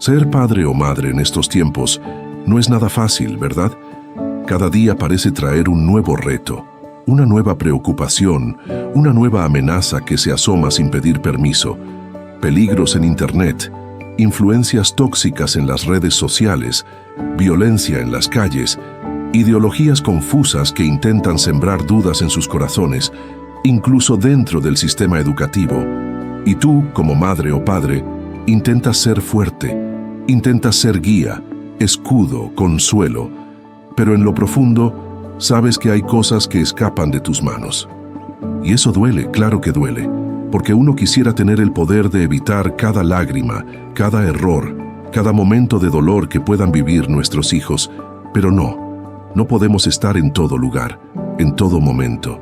Ser padre o madre en estos tiempos no es nada fácil, ¿verdad? Cada día parece traer un nuevo reto, una nueva preocupación, una nueva amenaza que se asoma sin pedir permiso. Peligros en Internet, influencias tóxicas en las redes sociales, violencia en las calles, ideologías confusas que intentan sembrar dudas en sus corazones, incluso dentro del sistema educativo. Y tú, como madre o padre, intentas ser fuerte, intentas ser guía, escudo, consuelo, pero en lo profundo sabes que hay cosas que escapan de tus manos. Y eso duele, claro que duele, porque uno quisiera tener el poder de evitar cada lágrima, cada error, cada momento de dolor que puedan vivir nuestros hijos, pero no podemos estar en todo lugar, en todo momento,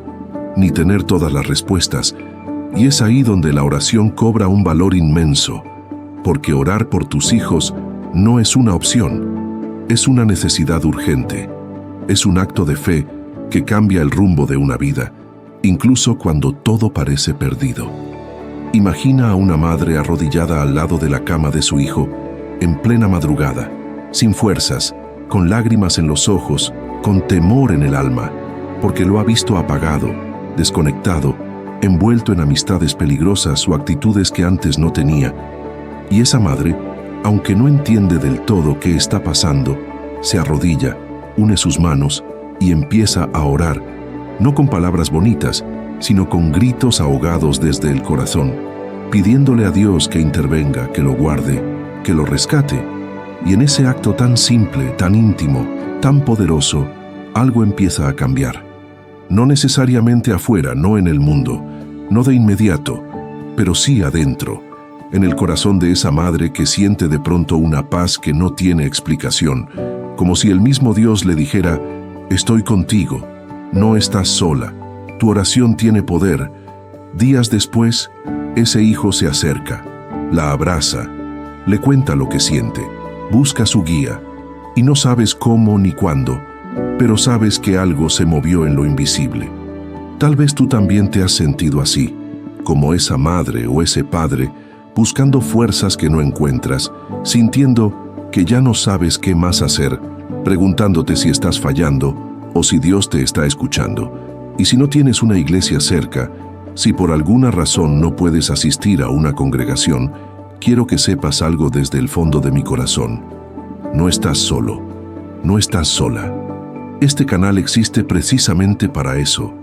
ni tener todas las respuestas, y es ahí donde la oración cobra un valor inmenso, porque orar por tus hijos no es una opción, es una necesidad urgente, es un acto de fe que cambia el rumbo de una vida, incluso cuando todo parece perdido. Imagina a una madre arrodillada al lado de la cama de su hijo, en plena madrugada, sin fuerzas, con lágrimas en los ojos, con temor en el alma, porque lo ha visto apagado, desconectado, envuelto en amistades peligrosas o actitudes que antes no tenía. Y esa madre, aunque no entiende del todo qué está pasando, se arrodilla, une sus manos y empieza a orar, no con palabras bonitas, sino con gritos ahogados desde el corazón, pidiéndole a Dios que intervenga, que lo guarde, que lo rescate. Y en ese acto tan simple, tan íntimo, tan poderoso, algo empieza a cambiar. No necesariamente afuera, no en el mundo, no de inmediato, pero sí adentro, en el corazón de esa madre que siente de pronto una paz que no tiene explicación, como si el mismo Dios le dijera: estoy contigo, no estás sola, tu oración tiene poder. Días después, ese hijo se acerca, la abraza, le cuenta lo que siente, busca su guía, y no sabes cómo ni cuándo, pero sabes que algo se movió en lo invisible. Tal vez tú también te has sentido así, como esa madre o ese padre, buscando fuerzas que no encuentras, sintiendo que ya no sabes qué más hacer, preguntándote si estás fallando o si Dios te está escuchando. Y si no tienes una iglesia cerca, si por alguna razón no puedes asistir a una congregación, quiero que sepas algo desde el fondo de mi corazón. No estás solo, no estás sola. Este canal existe precisamente para eso,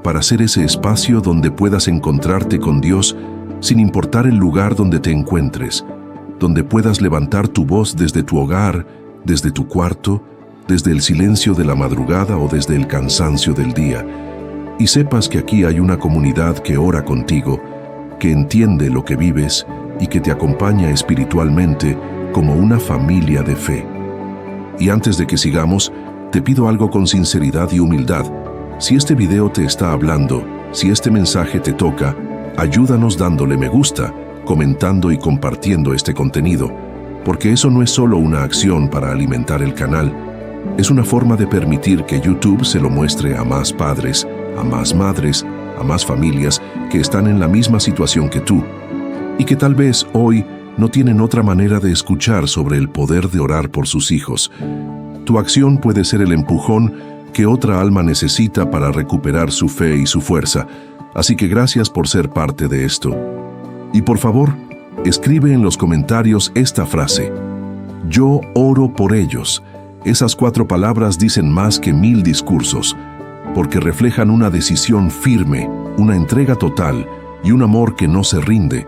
para ser ese espacio donde puedas encontrarte con Dios sin importar el lugar donde te encuentres, donde puedas levantar tu voz desde tu hogar, desde tu cuarto, desde el silencio de la madrugada o desde el cansancio del día, y sepas que aquí hay una comunidad que ora contigo, que entiende lo que vives y que te acompaña espiritualmente como una familia de fe. Y antes de que sigamos, te pido algo con sinceridad y humildad. Si este video te está hablando, si este mensaje te toca, ayúdanos dándole me gusta, comentando y compartiendo este contenido, porque eso no es solo una acción para alimentar el canal, es una forma de permitir que YouTube se lo muestre a más padres, a más madres, a más familias que están en la misma situación que tú, y que tal vez hoy no tienen otra manera de escuchar sobre el poder de orar por sus hijos. Tu acción puede ser el empujón que otra alma necesita para recuperar su fe y su fuerza, así que gracias por ser parte de esto. Y por favor, escribe en los comentarios esta frase: yo oro por ellos. Esas 4 palabras dicen más que 1000 discursos, porque reflejan una decisión firme, una entrega total y un amor que no se rinde.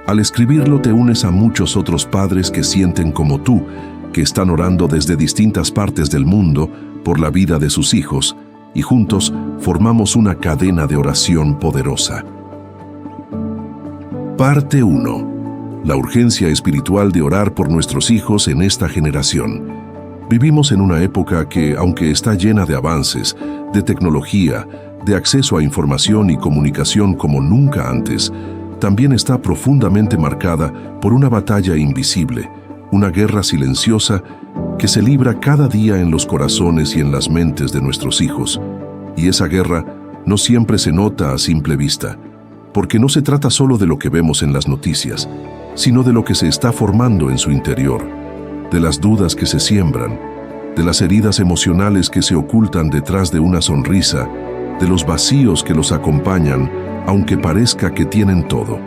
Al escribirlo te unes a muchos otros padres que sienten como tú, que están orando desde distintas partes del mundo por la vida de sus hijos, y juntos formamos una cadena de oración poderosa. Parte 1. La urgencia espiritual de orar por nuestros hijos en esta generación. Vivimos en una época que, aunque está llena de avances, de tecnología, de acceso a información y comunicación como nunca antes, también está profundamente marcada por una batalla invisible, una guerra silenciosa que se libra cada día en los corazones y en las mentes de nuestros hijos. Y esa guerra no siempre se nota a simple vista, porque no se trata solo de lo que vemos en las noticias, sino de lo que se está formando en su interior, de las dudas que se siembran, de las heridas emocionales que se ocultan detrás de una sonrisa, de los vacíos que los acompañan, aunque parezca que tienen todo.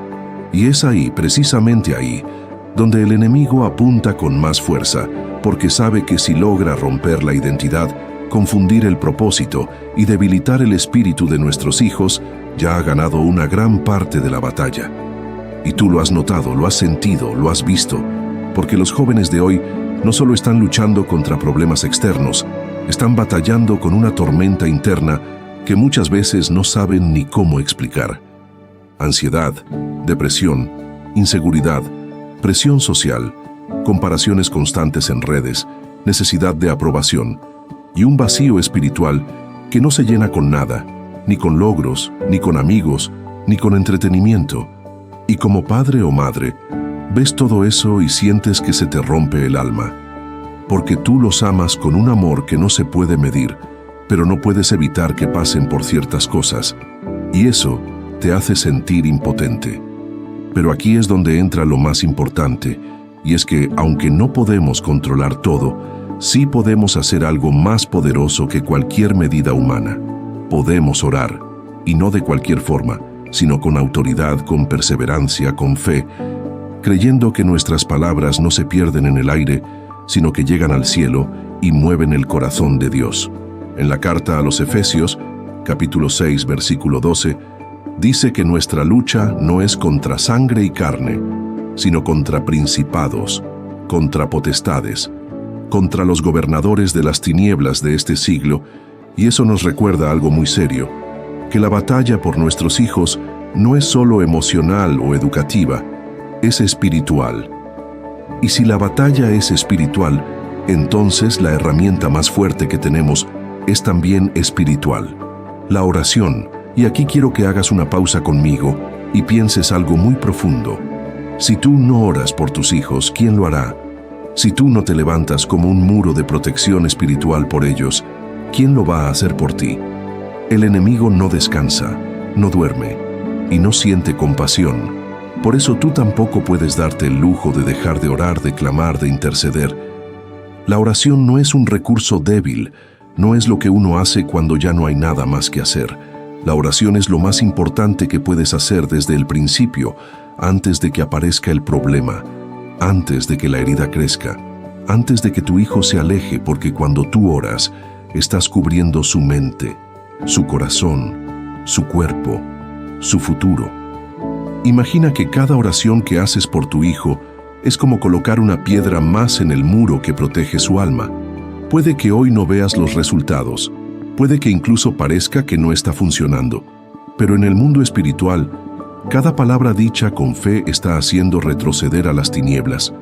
Y es ahí, precisamente ahí, donde el enemigo apunta con más fuerza, porque sabe que si logra romper la identidad, confundir el propósito y debilitar el espíritu de nuestros hijos, ya ha ganado una gran parte de la batalla. Y tú lo has notado, lo has sentido, lo has visto, porque los jóvenes de hoy no solo están luchando contra problemas externos, están batallando con una tormenta interna que muchas veces no saben ni cómo explicar. Ansiedad, depresión, inseguridad, presión social, comparaciones constantes en redes, necesidad de aprobación y un vacío espiritual que no se llena con nada, ni con logros, ni con amigos, ni con entretenimiento. Y como padre o madre, ves todo eso y sientes que se te rompe el alma, porque tú los amas con un amor que no se puede medir, pero no puedes evitar que pasen por ciertas cosas, y eso te hace sentir impotente. Pero aquí es donde entra lo más importante, y es que aunque no podemos controlar todo, sí podemos hacer algo más poderoso que cualquier medida humana. Podemos orar, y no de cualquier forma, sino con autoridad, con perseverancia, con fe, creyendo que nuestras palabras no se pierden en el aire, sino que llegan al cielo y mueven el corazón de Dios. En la carta a los Efesios, capítulo 6, versículo 12, dice que nuestra lucha no es contra sangre y carne, sino contra principados, contra potestades, contra los gobernadores de las tinieblas de este siglo, y eso nos recuerda algo muy serio, que la batalla por nuestros hijos no es solo emocional o educativa, es espiritual. Y si la batalla es espiritual, entonces la herramienta más fuerte que tenemos es también espiritual, la oración. Y aquí quiero que hagas una pausa conmigo y pienses algo muy profundo. Si tú no oras por tus hijos, ¿quién lo hará? Si tú no te levantas como un muro de protección espiritual por ellos, ¿quién lo va a hacer por ti? El enemigo no descansa, no duerme y no siente compasión. Por eso tú tampoco puedes darte el lujo de dejar de orar, de clamar, de interceder. La oración no es un recurso débil, no es lo que uno hace cuando ya no hay nada más que hacer. La oración es lo más importante que puedes hacer desde el principio, antes de que aparezca el problema, antes de que la herida crezca, antes de que tu hijo se aleje, porque cuando tú oras, estás cubriendo su mente, su corazón, su cuerpo, su futuro. Imagina que cada oración que haces por tu hijo es como colocar una piedra más en el muro que protege su alma. Puede que hoy no veas los resultados, puede que incluso parezca que no está funcionando, pero en el mundo espiritual, cada palabra dicha con fe está haciendo retroceder a las tinieblas,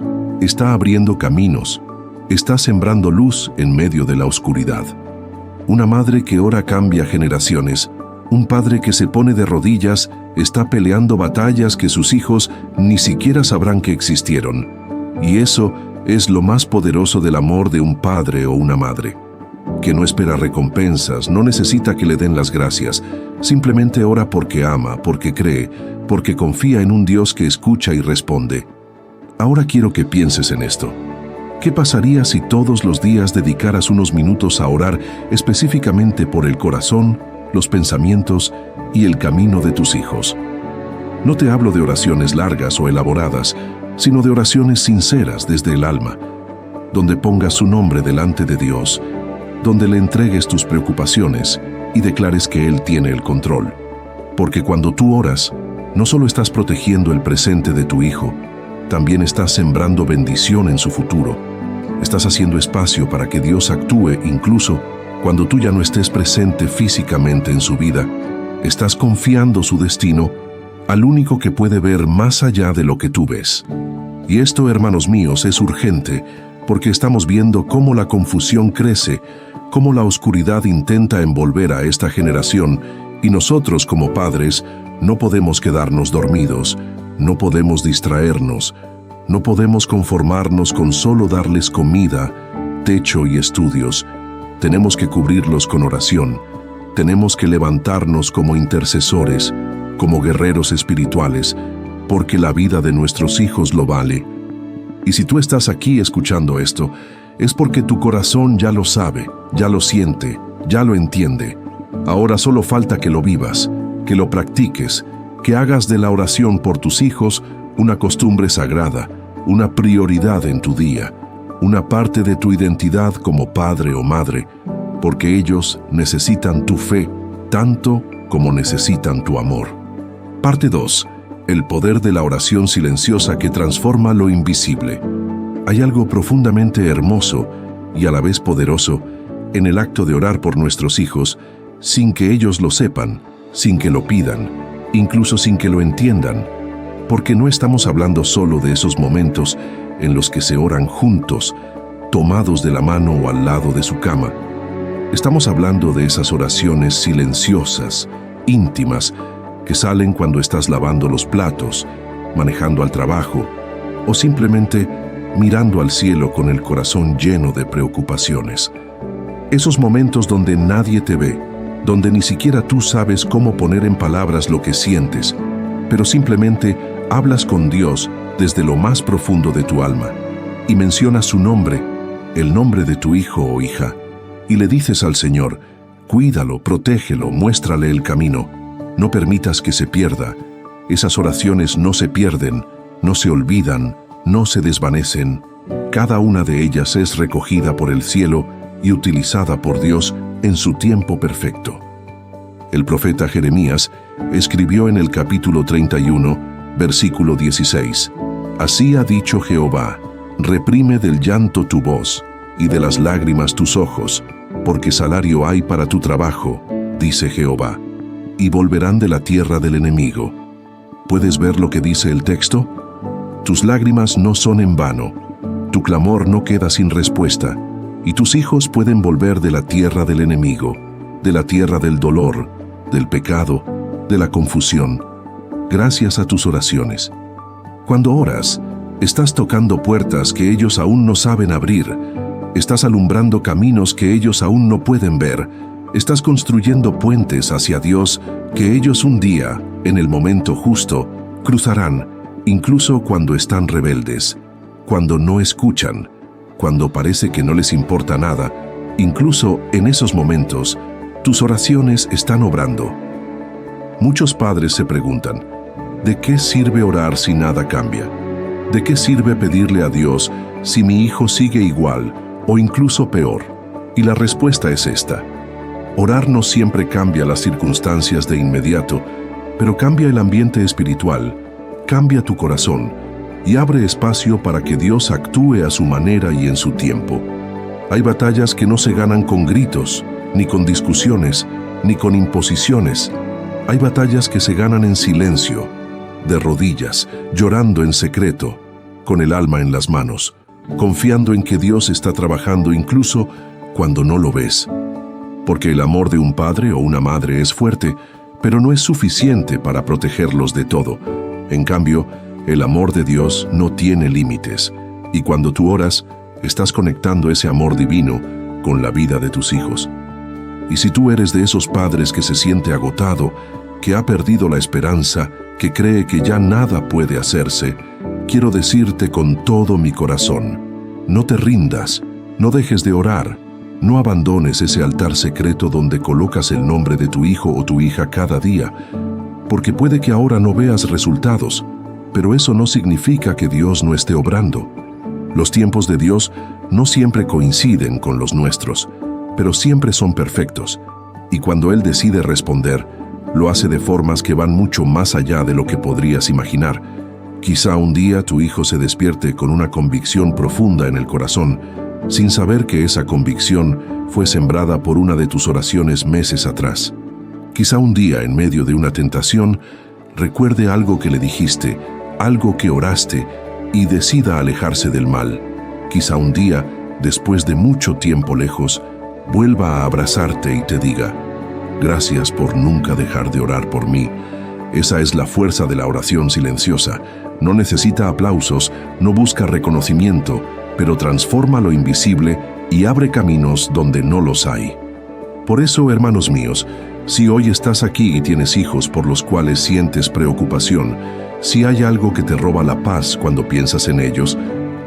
está abriendo caminos, está sembrando luz en medio de la oscuridad. Una madre que ora cambia generaciones, un padre que se pone de rodillas está peleando batallas que sus hijos ni siquiera sabrán que existieron. Y eso es lo más poderoso del amor de un padre o una madre, que no espera recompensas, no necesita que le den las gracias, simplemente ora porque ama, porque cree, porque confía en un Dios que escucha y responde. Ahora quiero que pienses en esto. ¿Qué pasaría si todos los días dedicaras unos minutos a orar específicamente por el corazón, los pensamientos y el camino de tus hijos? No te hablo de oraciones largas o elaboradas, sino de oraciones sinceras desde el alma, donde pongas su nombre delante de Dios, donde le entregues tus preocupaciones y declares que Él tiene el control. Porque cuando tú oras, no solo estás protegiendo el presente de tu hijo, también estás sembrando bendición en su futuro. Estás haciendo espacio para que Dios actúe incluso cuando tú ya no estés presente físicamente en su vida. Estás confiando su destino al único que puede ver más allá de lo que tú ves. Y esto, hermanos míos, es urgente, porque estamos viendo cómo la confusión crece, cómo la oscuridad intenta envolver a esta generación, y nosotros como padres no podemos quedarnos dormidos, no podemos distraernos, no podemos conformarnos con solo darles comida, techo y estudios. Tenemos que cubrirlos con oración, tenemos que levantarnos como intercesores, como guerreros espirituales, porque la vida de nuestros hijos lo vale. Y si tú estás aquí escuchando esto, es porque tu corazón ya lo sabe, ya lo siente, ya lo entiende. Ahora solo falta que lo vivas, que lo practiques, que hagas de la oración por tus hijos una costumbre sagrada, una prioridad en tu día, una parte de tu identidad como padre o madre, porque ellos necesitan tu fe tanto como necesitan tu amor. Parte 2. El poder de la oración silenciosa que transforma lo invisible. Hay algo profundamente hermoso y a la vez poderoso en el acto de orar por nuestros hijos sin que ellos lo sepan, sin que lo pidan, incluso sin que lo entiendan, porque no estamos hablando solo de esos momentos en los que se oran juntos, tomados de la mano o al lado de su cama. Estamos hablando de esas oraciones silenciosas, íntimas, que salen cuando estás lavando los platos, manejando al trabajo o simplemente mirando al cielo con el corazón lleno de preocupaciones. Esos momentos donde nadie te ve, donde ni siquiera tú sabes cómo poner en palabras lo que sientes, pero simplemente hablas con Dios desde lo más profundo de tu alma y mencionas su nombre, el nombre de tu hijo o hija, y le dices al Señor: cuídalo, protégelo, muéstrale el camino. No permitas que se pierda. Esas oraciones no se pierden, no se olvidan, no se desvanecen. Cada una de ellas es recogida por el cielo y utilizada por Dios en su tiempo perfecto. El profeta Jeremías escribió en el capítulo 31, versículo 16: Así ha dicho Jehová: reprime del llanto tu voz y de las lágrimas tus ojos, porque salario hay para tu trabajo, dice Jehová, y volverán de la tierra del enemigo. ¿Puedes ver lo que dice el texto? Tus lágrimas no son en vano, tu clamor no queda sin respuesta, y tus hijos pueden volver de la tierra del enemigo, de la tierra del dolor, del pecado, de la confusión, gracias a tus oraciones. Cuando oras, estás tocando puertas que ellos aún no saben abrir, estás alumbrando caminos que ellos aún no pueden ver, estás construyendo puentes hacia Dios que ellos un día, en el momento justo, cruzarán, incluso cuando están rebeldes, cuando no escuchan, cuando parece que no les importa nada. Incluso en esos momentos, tus oraciones están obrando. Muchos padres se preguntan: ¿de qué sirve orar si nada cambia? ¿De qué sirve pedirle a Dios si mi hijo sigue igual o incluso peor? Y la respuesta es esta: orar no siempre cambia las circunstancias de inmediato, pero cambia el ambiente espiritual, cambia tu corazón y abre espacio para que Dios actúe a su manera y en su tiempo. Hay batallas que no se ganan con gritos, ni con discusiones, ni con imposiciones. Hay batallas que se ganan en silencio, de rodillas, llorando en secreto, con el alma en las manos, confiando en que Dios está trabajando incluso cuando no lo ves. Porque el amor de un padre o una madre es fuerte, pero no es suficiente para protegerlos de todo. En cambio, el amor de Dios no tiene límites, y cuando tú oras, estás conectando ese amor divino con la vida de tus hijos. Y si tú eres de esos padres que se siente agotado, que ha perdido la esperanza, que cree que ya nada puede hacerse, quiero decirte con todo mi corazón: no te rindas, no dejes de orar. No abandones ese altar secreto donde colocas el nombre de tu hijo o tu hija cada día, porque puede que ahora no veas resultados, pero eso no significa que Dios no esté obrando. Los tiempos de Dios no siempre coinciden con los nuestros, pero siempre son perfectos, y cuando Él decide responder, lo hace de formas que van mucho más allá de lo que podrías imaginar. Quizá un día tu hijo se despierte con una convicción profunda en el corazón, sin saber que esa convicción fue sembrada por una de tus oraciones meses atrás. Quizá un día, en medio de una tentación, recuerde algo que le dijiste, algo que oraste, y decida alejarse del mal. Quizá un día, después de mucho tiempo lejos, vuelva a abrazarte y te diga: gracias por nunca dejar de orar por mí. Esa es la fuerza de la oración silenciosa. No necesita aplausos, no busca reconocimiento, pero transforma lo invisible y abre caminos donde no los hay. Por eso, hermanos míos, si hoy estás aquí y tienes hijos por los cuales sientes preocupación, Si hay algo que te roba la paz cuando piensas en ellos,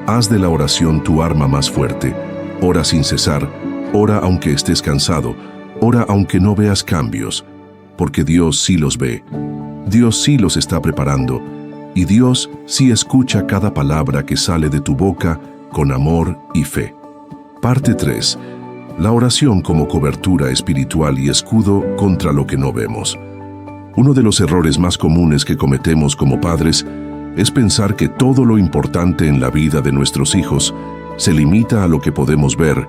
haz de la oración tu arma más fuerte. Ora sin cesar, ora aunque estés cansado, ora aunque no veas cambios, porque Dios sí los ve. Dios sí los está preparando, y Dios sí escucha cada palabra que sale de tu boca con amor y fe. Parte 3. La oración como cobertura espiritual y escudo contra lo que no vemos. Uno de los errores más comunes que cometemos como padres es pensar que todo lo importante en la vida de nuestros hijos se limita a lo que podemos ver,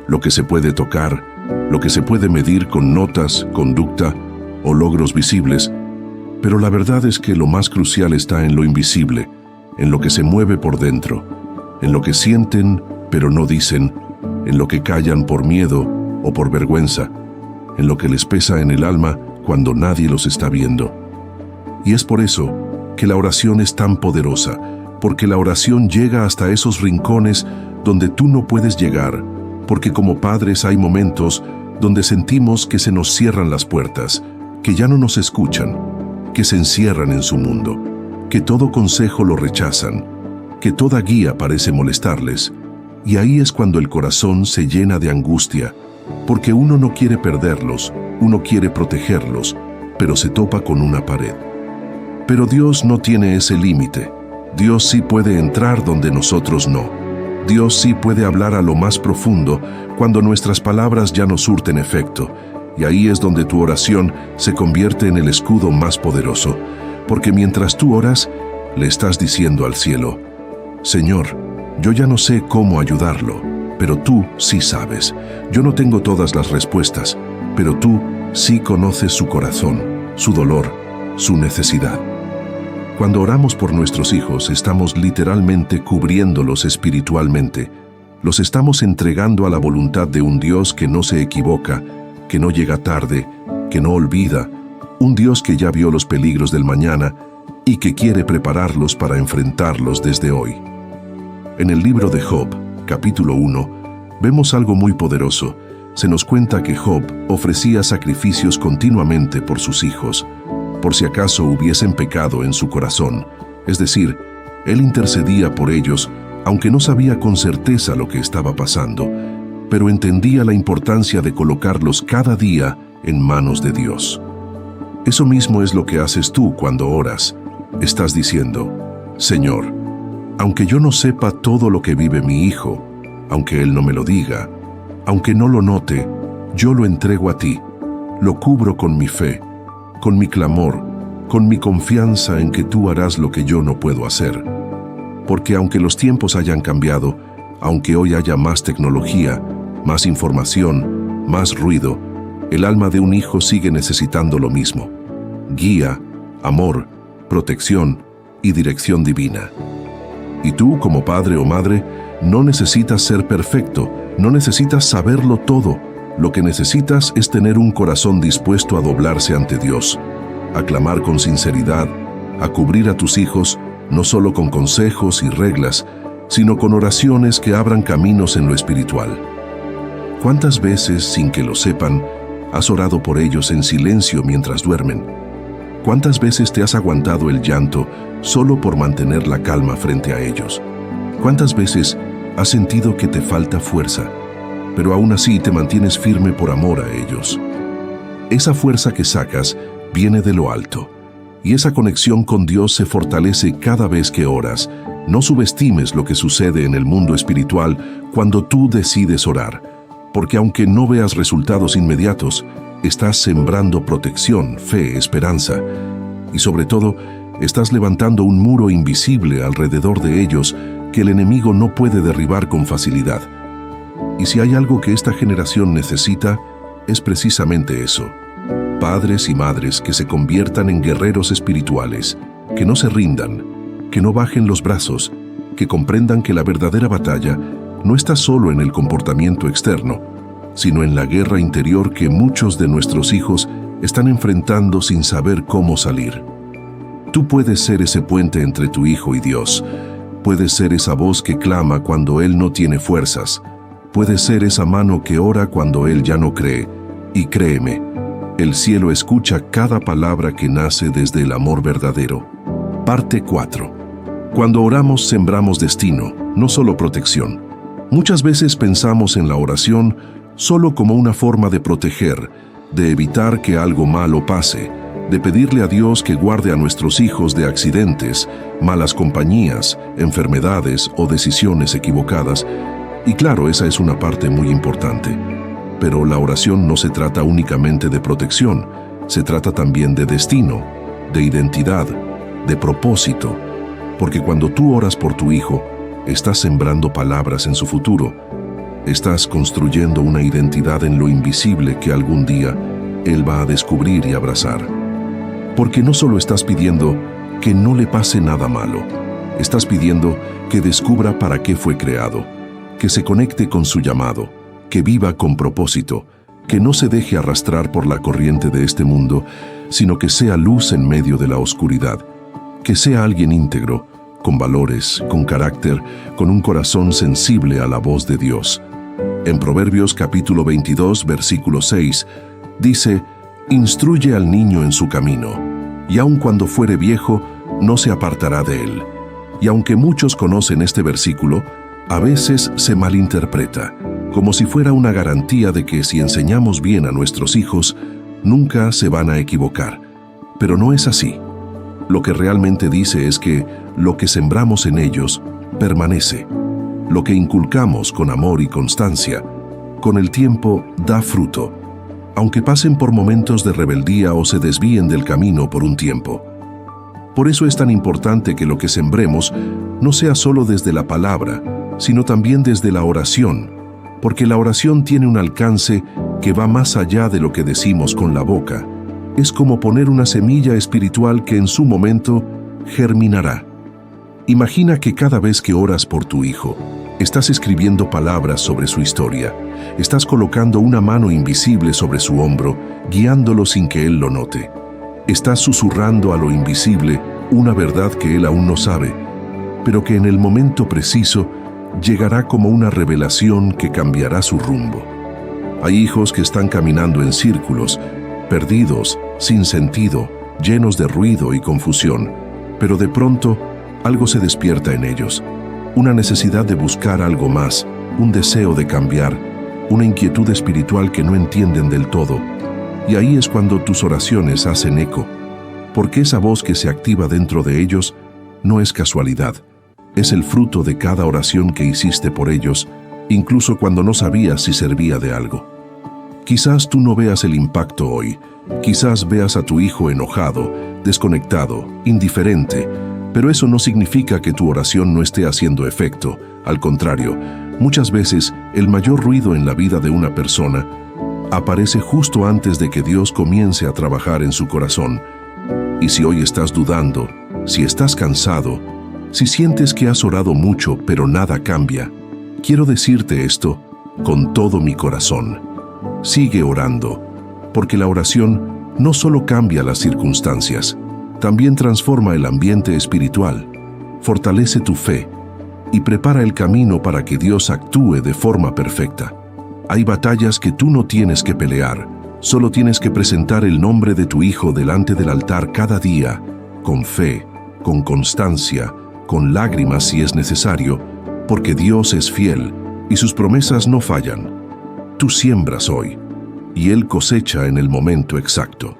lo que se puede tocar, lo que se puede medir con notas, conducta o logros visibles. Pero la verdad es que lo más crucial está en lo invisible, en lo que se mueve por dentro, en lo que sienten pero no dicen, en lo que callan por miedo o por vergüenza, en lo que les pesa en el alma cuando nadie los está viendo. Y es por eso que la oración es tan poderosa, porque la oración llega hasta esos rincones donde tú no puedes llegar, porque como padres hay momentos donde sentimos que se nos cierran las puertas, que ya no nos escuchan, que se encierran en su mundo, que todo consejo lo rechazan, que toda guía parece molestarles, y ahí es cuando el corazón se llena de angustia, porque uno no quiere perderlos, uno quiere protegerlos, pero se topa con una pared. Pero Dios no tiene ese límite. Dios sí puede entrar donde nosotros no. Dios sí puede hablar a lo más profundo cuando nuestras palabras ya no surten efecto, y ahí es donde tu oración se convierte en el escudo más poderoso, porque mientras tú oras, le estás diciendo al cielo: Señor, yo ya no sé cómo ayudarlo, pero tú sí sabes. Yo no tengo todas las respuestas, pero tú sí conoces su corazón, su dolor, su necesidad. Cuando oramos por nuestros hijos, estamos literalmente cubriéndolos espiritualmente. Los estamos entregando a la voluntad de un Dios que no se equivoca, que no llega tarde, que no olvida, un Dios que ya vio los peligros del mañana y que quiere prepararlos para enfrentarlos desde hoy. En el libro de Job, capítulo 1, vemos algo muy poderoso. Se nos cuenta que Job ofrecía sacrificios continuamente por sus hijos, por si acaso hubiesen pecado en su corazón. Es decir, él intercedía por ellos, aunque no sabía con certeza lo que estaba pasando, pero entendía la importancia de colocarlos cada día en manos de Dios. Eso mismo es lo que haces tú cuando oras. Estás diciendo: Señor, aunque yo no sepa todo lo que vive mi hijo, aunque él no me lo diga, aunque no lo note, yo lo entrego a ti, lo cubro con mi fe, con mi clamor, con mi confianza en que tú harás lo que yo no puedo hacer. Porque aunque los tiempos hayan cambiado, aunque hoy haya más tecnología, más información, más ruido, el alma de un hijo sigue necesitando lo mismo: guía, amor, protección y dirección divina. Y tú, como padre o madre, no necesitas ser perfecto, no necesitas saberlo todo. Lo que necesitas es tener un corazón dispuesto a doblarse ante Dios, a clamar con sinceridad, a cubrir a tus hijos, no solo con consejos y reglas, sino con oraciones que abran caminos en lo espiritual. ¿Cuántas veces, sin que lo sepan, has orado por ellos en silencio mientras duermen? ¿Cuántas veces te has aguantado el llanto solo por mantener la calma frente a ellos? ¿Cuántas veces has sentido que te falta fuerza, pero aún así te mantienes firme por amor a ellos? Esa fuerza que sacas viene de lo alto, y esa conexión con Dios se fortalece cada vez que oras. No subestimes lo que sucede en el mundo espiritual cuando tú decides orar, porque aunque no veas resultados inmediatos, estás sembrando protección, fe, esperanza, y sobre todo, estás levantando un muro invisible alrededor de ellos que el enemigo no puede derribar con facilidad. Y si hay algo que esta generación necesita, es precisamente eso: padres y madres que se conviertan en guerreros espirituales, que no se rindan, que no bajen los brazos, que comprendan que la verdadera batalla no está solo en el comportamiento externo, sino en la guerra interior que muchos de nuestros hijos están enfrentando sin saber cómo salir. Tú puedes ser ese puente entre tu hijo y Dios. Puedes ser esa voz que clama cuando él no tiene fuerzas. Puedes ser esa mano que ora cuando él ya no cree. Y créeme, el cielo escucha cada palabra que nace desde el amor verdadero. Parte 4. Cuando oramos, sembramos destino, no solo protección. Muchas veces pensamos en la oración solo como una forma de proteger, de evitar que algo malo pase, de pedirle a Dios que guarde a nuestros hijos de accidentes, malas compañías, enfermedades o decisiones equivocadas. Y claro, esa es una parte muy importante. Pero la oración no se trata únicamente de protección, se trata también de destino, de identidad, de propósito. Porque cuando tú oras por tu hijo, estás sembrando palabras en su futuro. Estás construyendo una identidad en lo invisible que algún día él va a descubrir y abrazar. Porque no solo estás pidiendo que no le pase nada malo, estás pidiendo que descubra para qué fue creado, que se conecte con su llamado, que viva con propósito, que no se deje arrastrar por la corriente de este mundo, sino que sea luz en medio de la oscuridad, que sea alguien íntegro, con valores, con carácter, con un corazón sensible a la voz de Dios. En Proverbios capítulo 22, versículo 6, dice: «Instruye al niño en su camino, y aun cuando fuere viejo, no se apartará de él». Y aunque muchos conocen este versículo, a veces se malinterpreta, como si fuera una garantía de que si enseñamos bien a nuestros hijos, nunca se van a equivocar. Pero no es así. Lo que realmente dice es que lo que sembramos en ellos permanece. Lo que inculcamos con amor y constancia, con el tiempo da fruto, aunque pasen por momentos de rebeldía o se desvíen del camino por un tiempo. Por eso es tan importante que lo que sembremos no sea solo desde la palabra, sino también desde la oración, porque la oración tiene un alcance que va más allá de lo que decimos con la boca. Es como poner una semilla espiritual que en su momento germinará. Imagina que cada vez que oras por tu hijo, estás escribiendo palabras sobre su historia, estás colocando una mano invisible sobre su hombro, guiándolo sin que él lo note. Estás susurrando a lo invisible una verdad que él aún no sabe, pero que en el momento preciso llegará como una revelación que cambiará su rumbo. Hay hijos que están caminando en círculos, perdidos, sin sentido, llenos de ruido y confusión, pero de pronto algo se despierta en ellos, una necesidad de buscar algo más, un deseo de cambiar, una inquietud espiritual que no entienden del todo. Y ahí es cuando tus oraciones hacen eco, porque esa voz que se activa dentro de ellos no es casualidad, es el fruto de cada oración que hiciste por ellos, incluso cuando no sabías si servía de algo. Quizás tú no veas el impacto hoy, quizás veas a tu hijo enojado, desconectado, indiferente, pero eso no significa que tu oración no esté haciendo efecto. Al contrario, muchas veces el mayor ruido en la vida de una persona aparece justo antes de que Dios comience a trabajar en su corazón. Y si hoy estás dudando, si estás cansado, si sientes que has orado mucho pero nada cambia, quiero decirte esto con todo mi corazón. Sigue orando, porque la oración no solo cambia las circunstancias, también transforma el ambiente espiritual, fortalece tu fe y prepara el camino para que Dios actúe de forma perfecta. Hay batallas que tú no tienes que pelear, solo tienes que presentar el nombre de tu hijo delante del altar cada día, con fe, con constancia, con lágrimas si es necesario, porque Dios es fiel y sus promesas no fallan. Tú siembras hoy, y Él cosecha en el momento exacto.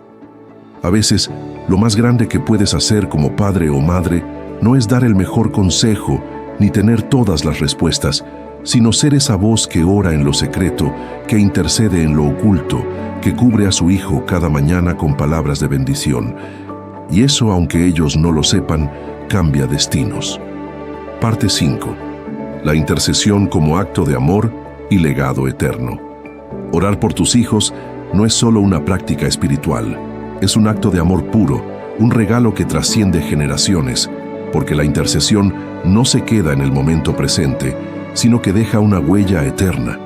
A veces, lo más grande que puedes hacer como padre o madre no es dar el mejor consejo ni tener todas las respuestas, sino ser esa voz que ora en lo secreto, que intercede en lo oculto, que cubre a su hijo cada mañana con palabras de bendición. Y eso, aunque ellos no lo sepan, cambia destinos. Parte 5. La intercesión como acto de amor y legado eterno. Orar por tus hijos no es solo una práctica espiritual, es un acto de amor puro, un regalo que trasciende generaciones, porque la intercesión no se queda en el momento presente, sino que deja una huella eterna.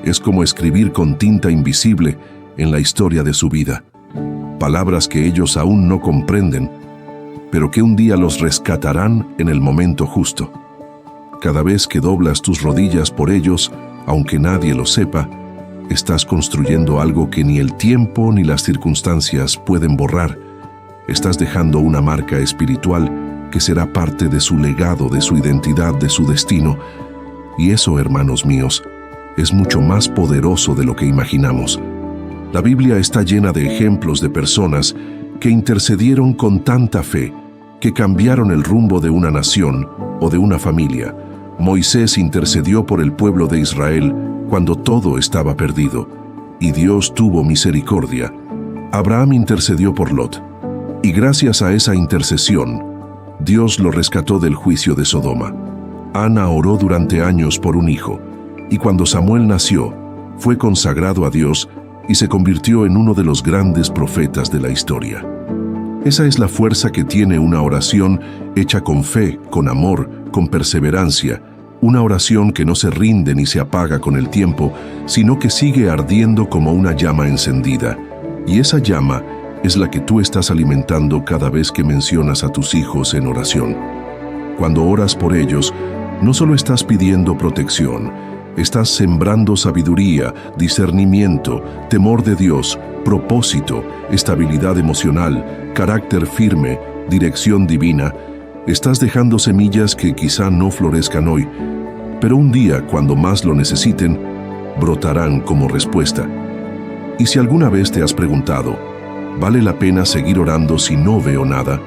Es como escribir con tinta invisible en la historia de su vida. Palabras que ellos aún no comprenden, pero que un día los rescatarán en el momento justo. Cada vez que doblas tus rodillas por ellos, aunque nadie lo sepa, estás construyendo algo que ni el tiempo ni las circunstancias pueden borrar. Estás dejando una marca espiritual que será parte de su legado, de su identidad, de su destino. Y eso, hermanos míos, es mucho más poderoso de lo que imaginamos. La Biblia está llena de ejemplos de personas que intercedieron con tanta fe, que cambiaron el rumbo de una nación o de una familia. Moisés intercedió por el pueblo de Israel cuando todo estaba perdido, y Dios tuvo misericordia. Abraham intercedió por Lot, y gracias a esa intercesión, Dios lo rescató del juicio de Sodoma. Ana oró durante años por un hijo, y cuando Samuel nació, fue consagrado a Dios y se convirtió en uno de los grandes profetas de la historia. Esa es la fuerza que tiene una oración hecha con fe, con amor, con perseverancia, una oración que no se rinde ni se apaga con el tiempo, sino que sigue ardiendo como una llama encendida. Y esa llama es la que tú estás alimentando cada vez que mencionas a tus hijos en oración. Cuando oras por ellos, no solo estás pidiendo protección, estás sembrando sabiduría, discernimiento, temor de Dios, propósito, estabilidad emocional, carácter firme, dirección divina. Estás dejando semillas que quizá no florezcan hoy, pero un día, cuando más lo necesiten, brotarán como respuesta. Y si alguna vez te has preguntado, ¿vale la pena seguir orando si no veo nada?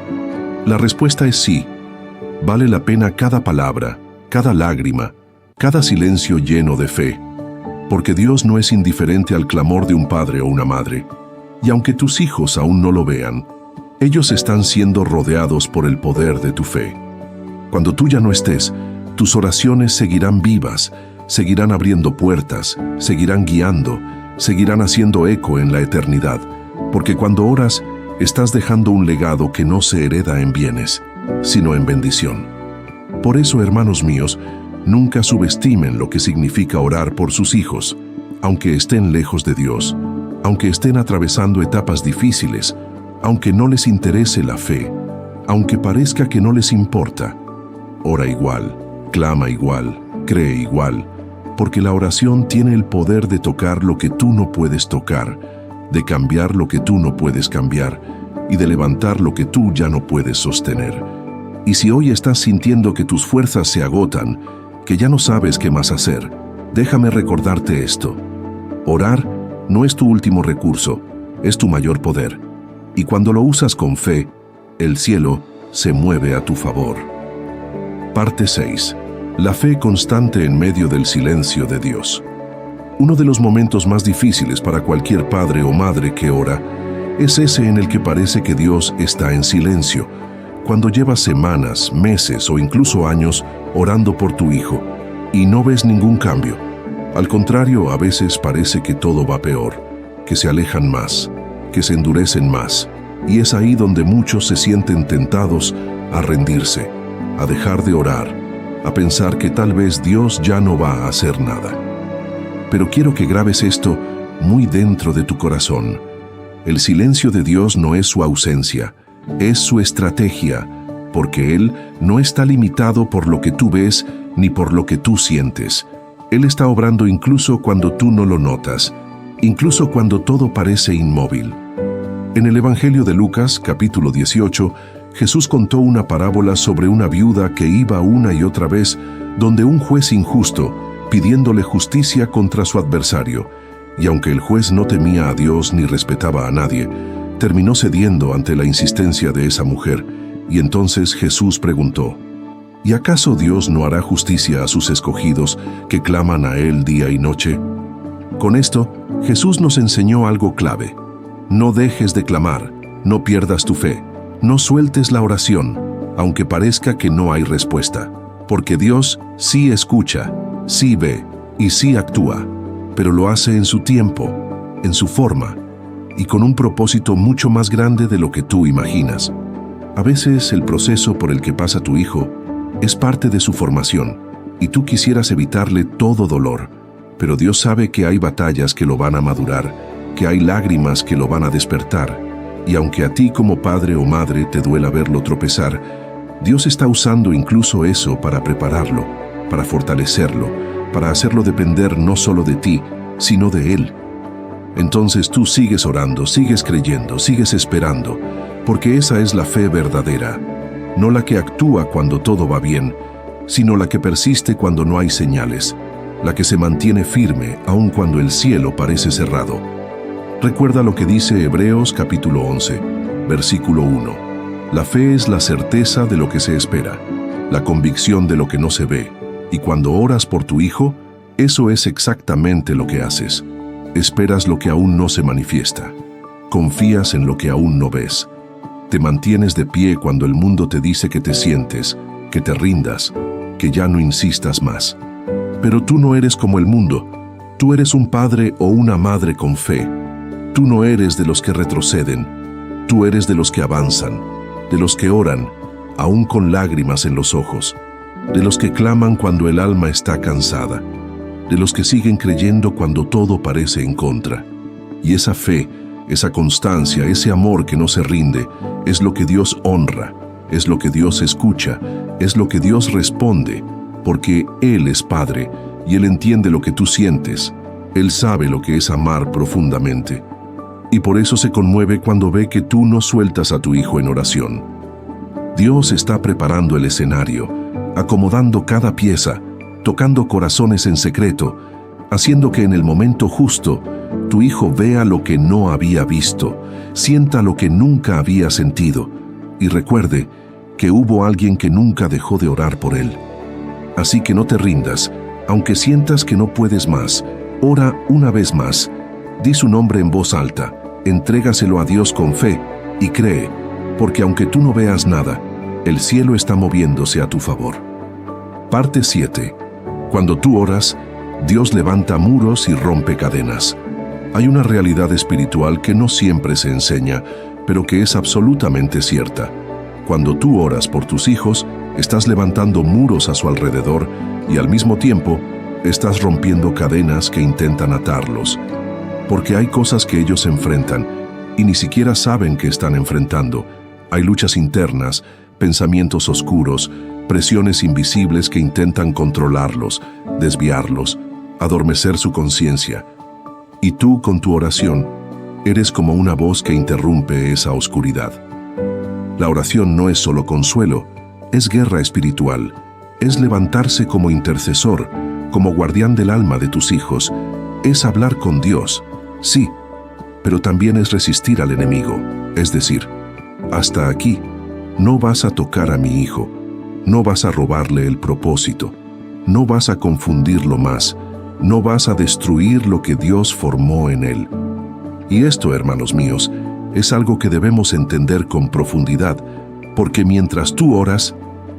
La respuesta es sí. Vale la pena cada palabra, cada lágrima, cada silencio lleno de fe, porque Dios no es indiferente al clamor de un padre o una madre. Y aunque tus hijos aún no lo vean, ellos están siendo rodeados por el poder de tu fe. Cuando tú ya no estés, tus oraciones seguirán vivas, seguirán abriendo puertas, seguirán guiando, seguirán haciendo eco en la eternidad, porque cuando oras, estás dejando un legado que no se hereda en bienes, sino en bendición. Por eso, hermanos míos, nunca subestimen lo que significa orar por sus hijos, aunque estén lejos de Dios, aunque estén atravesando etapas difíciles, aunque no les interese la fe, aunque parezca que no les importa. Ora igual, clama igual, cree igual, porque la oración tiene el poder de tocar lo que tú no puedes tocar, de cambiar lo que tú no puedes cambiar y de levantar lo que tú ya no puedes sostener. Y si hoy estás sintiendo que tus fuerzas se agotan, que ya no sabes qué más hacer, déjame recordarte esto. Orar no es tu último recurso, es tu mayor poder. Y cuando lo usas con fe, el cielo se mueve a tu favor. Parte 6. La fe constante en medio del silencio de Dios. Uno de los momentos más difíciles para cualquier padre o madre que ora es ese en el que parece que Dios está en silencio, cuando llevas semanas, meses o incluso años orando por tu hijo y no ves ningún cambio. Al contrario, a veces parece que todo va peor, que se alejan más, que se endurecen más, y es ahí donde muchos se sienten tentados a rendirse, a dejar de orar, a pensar que tal vez Dios ya no va a hacer nada. Pero quiero que grabes esto muy dentro de tu corazón. El silencio de Dios no es su ausencia, es su estrategia, porque Él no está limitado por lo que tú ves ni por lo que tú sientes. Él está obrando incluso cuando tú no lo notas, incluso cuando todo parece inmóvil. En el Evangelio de Lucas, capítulo 18, Jesús contó una parábola sobre una viuda que iba una y otra vez donde un juez injusto, pidiéndole justicia contra su adversario, y aunque el juez no temía a Dios ni respetaba a nadie, terminó cediendo ante la insistencia de esa mujer, y entonces Jesús preguntó, ¿y acaso Dios no hará justicia a sus escogidos que claman a Él día y noche? Con esto, Jesús nos enseñó algo clave. No dejes de clamar, no pierdas tu fe, no sueltes la oración, aunque parezca que no hay respuesta, porque Dios sí escucha, sí ve y sí actúa, pero lo hace en su tiempo, en su forma, y con un propósito mucho más grande de lo que tú imaginas. A veces el proceso por el que pasa tu hijo es parte de su formación, y tú quisieras evitarle todo dolor, pero Dios sabe que hay batallas que lo van a madurar, que hay lágrimas que lo van a despertar, y aunque a ti como padre o madre te duela verlo tropezar, Dios está usando incluso eso para prepararlo, para fortalecerlo, para hacerlo depender no solo de ti, sino de Él. Entonces tú sigues orando, sigues creyendo, sigues esperando, porque esa es la fe verdadera. no la que actúa cuando todo va bien, sino la que persiste cuando no hay señales, la que se mantiene firme aun cuando el cielo parece cerrado. Recuerda lo que dice Hebreos capítulo 11, versículo 1. La fe es la certeza de lo que se espera, la convicción de lo que no se ve, y cuando oras por tu hijo, eso es exactamente lo que haces. Esperas lo que aún no se manifiesta. Confías en lo que aún no ves. Te mantienes de pie cuando el mundo te dice que te sientes, que te rindas, que ya no insistas más. Pero tú no eres como el mundo. Tú eres un padre o una madre con fe. Tú no eres de los que retroceden. Tú eres de los que avanzan, de los que oran, aún con lágrimas en los ojos, de los que claman cuando el alma está cansada, de los que siguen creyendo cuando todo parece en contra. Y esa fe, esa constancia, ese amor que no se rinde, es lo que Dios honra, es lo que Dios escucha, es lo que Dios responde, porque Él es Padre y Él entiende lo que tú sientes. Él sabe lo que es amar profundamente. Y por eso se conmueve cuando ve que tú no sueltas a tu hijo en oración. Dios está preparando el escenario, acomodando cada pieza, tocando corazones en secreto, haciendo que en el momento justo tu hijo vea lo que no había visto, sienta lo que nunca había sentido y recuerde que hubo alguien que nunca dejó de orar por él. Así que no te rindas, aunque sientas que no puedes más, ora una vez más, di su nombre en voz alta, entrégaselo a Dios con fe y cree, porque aunque tú no veas nada, el cielo está moviéndose a tu favor. Parte 7. Cuando tú oras, Dios levanta muros y rompe cadenas. Hay una realidad espiritual que no siempre se enseña, pero que es absolutamente cierta. Cuando tú oras por tus hijos, estás levantando muros a su alrededor y al mismo tiempo estás rompiendo cadenas que intentan atarlos. Porque hay cosas que ellos enfrentan y ni siquiera saben que están enfrentando. Hay luchas internas, pensamientos oscuros, presiones invisibles que intentan controlarlos, desviarlos, adormecer su conciencia. Y tú, con tu oración, eres como una voz que interrumpe esa oscuridad. La oración no es solo consuelo, es guerra espiritual, es levantarse como intercesor, como guardián del alma de tus hijos, es hablar con Dios, sí, pero también es resistir al enemigo, es decir, hasta aquí, no vas a tocar a mi hijo, no vas a robarle el propósito, no vas a confundirlo más, no vas a destruir lo que Dios formó en él. Y esto, hermanos míos, es algo que debemos entender con profundidad, porque mientras tú oras,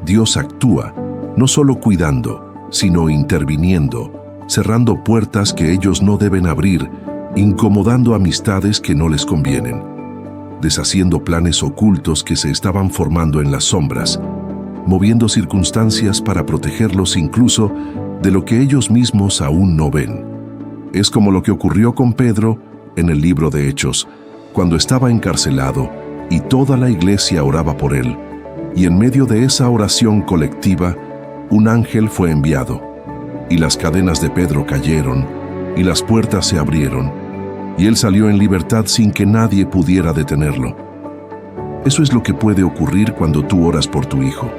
Dios actúa, no solo cuidando, sino interviniendo, cerrando puertas que ellos no deben abrir, incomodando amistades que no les convienen, deshaciendo planes ocultos que se estaban formando en las sombras, moviendo circunstancias para protegerlos incluso de lo que ellos mismos aún no ven. Es como lo que ocurrió con Pedro en el libro de Hechos, cuando estaba encarcelado y toda la iglesia oraba por él, y en medio de esa oración colectiva, un ángel fue enviado, y las cadenas de Pedro cayeron, y las puertas se abrieron, y él salió en libertad sin que nadie pudiera detenerlo. Eso es lo que puede ocurrir cuando tú oras por tu hijo,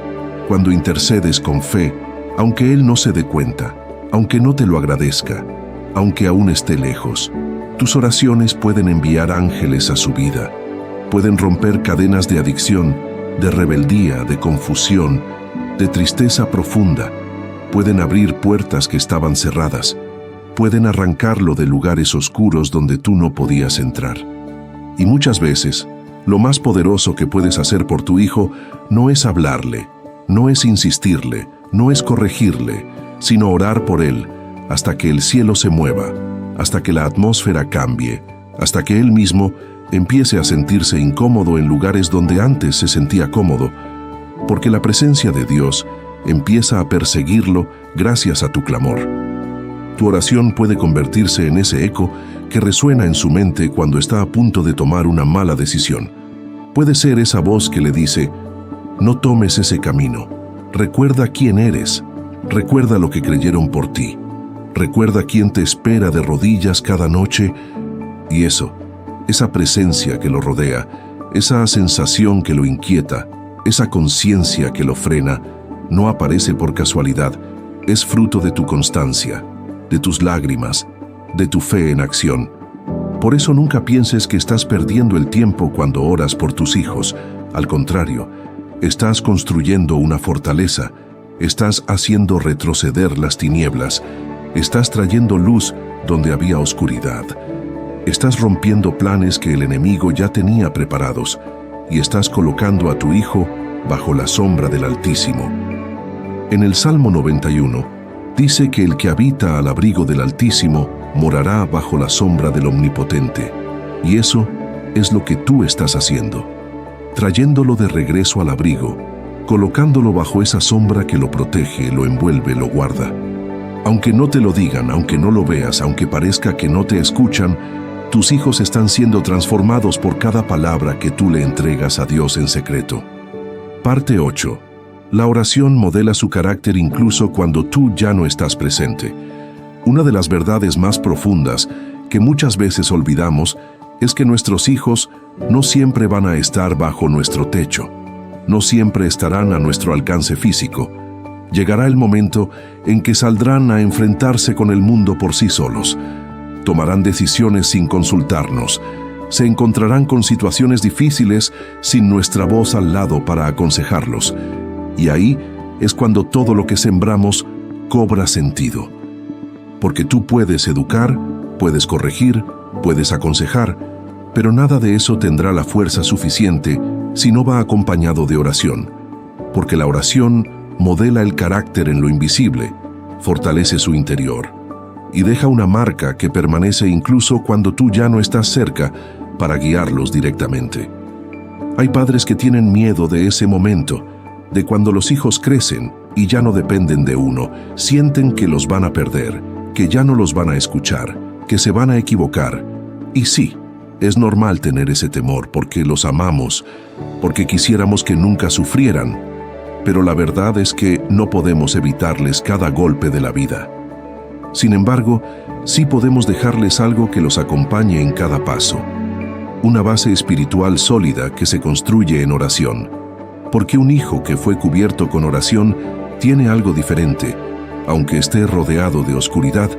cuando intercedes con fe, aunque él no se dé cuenta, aunque no te lo agradezca, aunque aún esté lejos. Tus oraciones pueden enviar ángeles a su vida, pueden romper cadenas de adicción, de rebeldía, de confusión, de tristeza profunda, pueden abrir puertas que estaban cerradas, pueden arrancarlo de lugares oscuros donde tú no podías entrar. Y muchas veces, lo más poderoso que puedes hacer por tu hijo no es hablarle, no es insistirle, no es corregirle, sino orar por él hasta que el cielo se mueva, hasta que la atmósfera cambie, hasta que él mismo empiece a sentirse incómodo en lugares donde antes se sentía cómodo, porque la presencia de Dios empieza a perseguirlo gracias a tu clamor. Tu oración puede convertirse en ese eco que resuena en su mente cuando está a punto de tomar una mala decisión. Puede ser esa voz que le dice, no tomes ese camino, recuerda quién eres, recuerda lo que creyeron por ti, recuerda quién te espera de rodillas cada noche, y esa presencia que lo rodea, esa sensación que lo inquieta, esa conciencia que lo frena, no aparece por casualidad, es fruto de tu constancia, de tus lágrimas, de tu fe en acción. Por eso nunca pienses que estás perdiendo el tiempo cuando oras por tus hijos. Al contrario, estás construyendo una fortaleza, estás haciendo retroceder las tinieblas, estás trayendo luz donde había oscuridad. Estás rompiendo planes que el enemigo ya tenía preparados y estás colocando a tu hijo bajo la sombra del Altísimo. En el Salmo 91 dice que el que habita al abrigo del Altísimo morará bajo la sombra del Omnipotente. Y eso es lo que tú estás haciendo, trayéndolo de regreso al abrigo, colocándolo bajo esa sombra que lo protege, lo envuelve, lo guarda. Aunque no te lo digan, aunque no lo veas, aunque parezca que no te escuchan, tus hijos están siendo transformados por cada palabra que tú le entregas a Dios en secreto. Parte 8. La oración modela su carácter incluso cuando tú ya no estás presente. Una de las verdades más profundas que muchas veces olvidamos es que nuestros hijos no siempre van a estar bajo nuestro techo, no siempre estarán a nuestro alcance físico. Llegará el momento en que saldrán a enfrentarse con el mundo por sí solos. Tomarán decisiones sin consultarnos. Se encontrarán con situaciones difíciles sin nuestra voz al lado para aconsejarlos. Y ahí es cuando todo lo que sembramos cobra sentido. Porque tú puedes educar, puedes corregir, puedes aconsejar, pero nada de eso tendrá la fuerza suficiente si no va acompañado de oración. Porque la oración modela el carácter en lo invisible, fortalece su interior y deja una marca que permanece incluso cuando tú ya no estás cerca para guiarlos directamente. Hay padres que tienen miedo de ese momento, de cuando los hijos crecen y ya no dependen de uno, sienten que los van a perder, que ya no los van a escuchar, que se van a equivocar. Y sí, es normal tener ese temor porque los amamos, porque quisiéramos que nunca sufrieran, pero la verdad es que no podemos evitarles cada golpe de la vida. Sin embargo, sí podemos dejarles algo que los acompañe en cada paso. Una base espiritual sólida que se construye en oración. Porque un hijo que fue cubierto con oración tiene algo diferente. Aunque esté rodeado de oscuridad,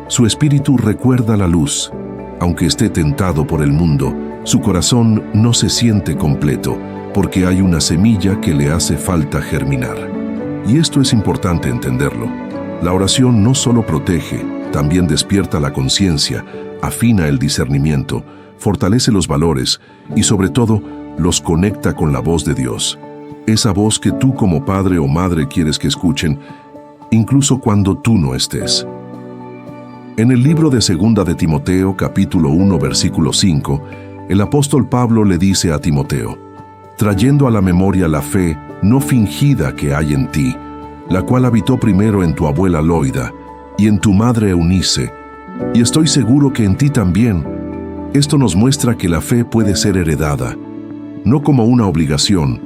su espíritu recuerda la luz. Aunque esté tentado por el mundo, su corazón no se siente completo, porque hay una semilla que le hace falta germinar. Y esto es importante entenderlo. La oración no solo protege, también despierta la conciencia, afina el discernimiento, fortalece los valores y sobre todo los conecta con la voz de Dios. Esa voz que tú como padre o madre quieres que escuchen, incluso cuando tú no estés. En el libro de 2 de Timoteo, capítulo 1, versículo 5, el apóstol Pablo le dice a Timoteo: trayendo a la memoria la fe no fingida que hay en ti, la cual habitó primero en tu abuela Loida y en tu madre Eunice, y estoy seguro que en ti también. Esto nos muestra que la fe puede ser heredada, no como una obligación,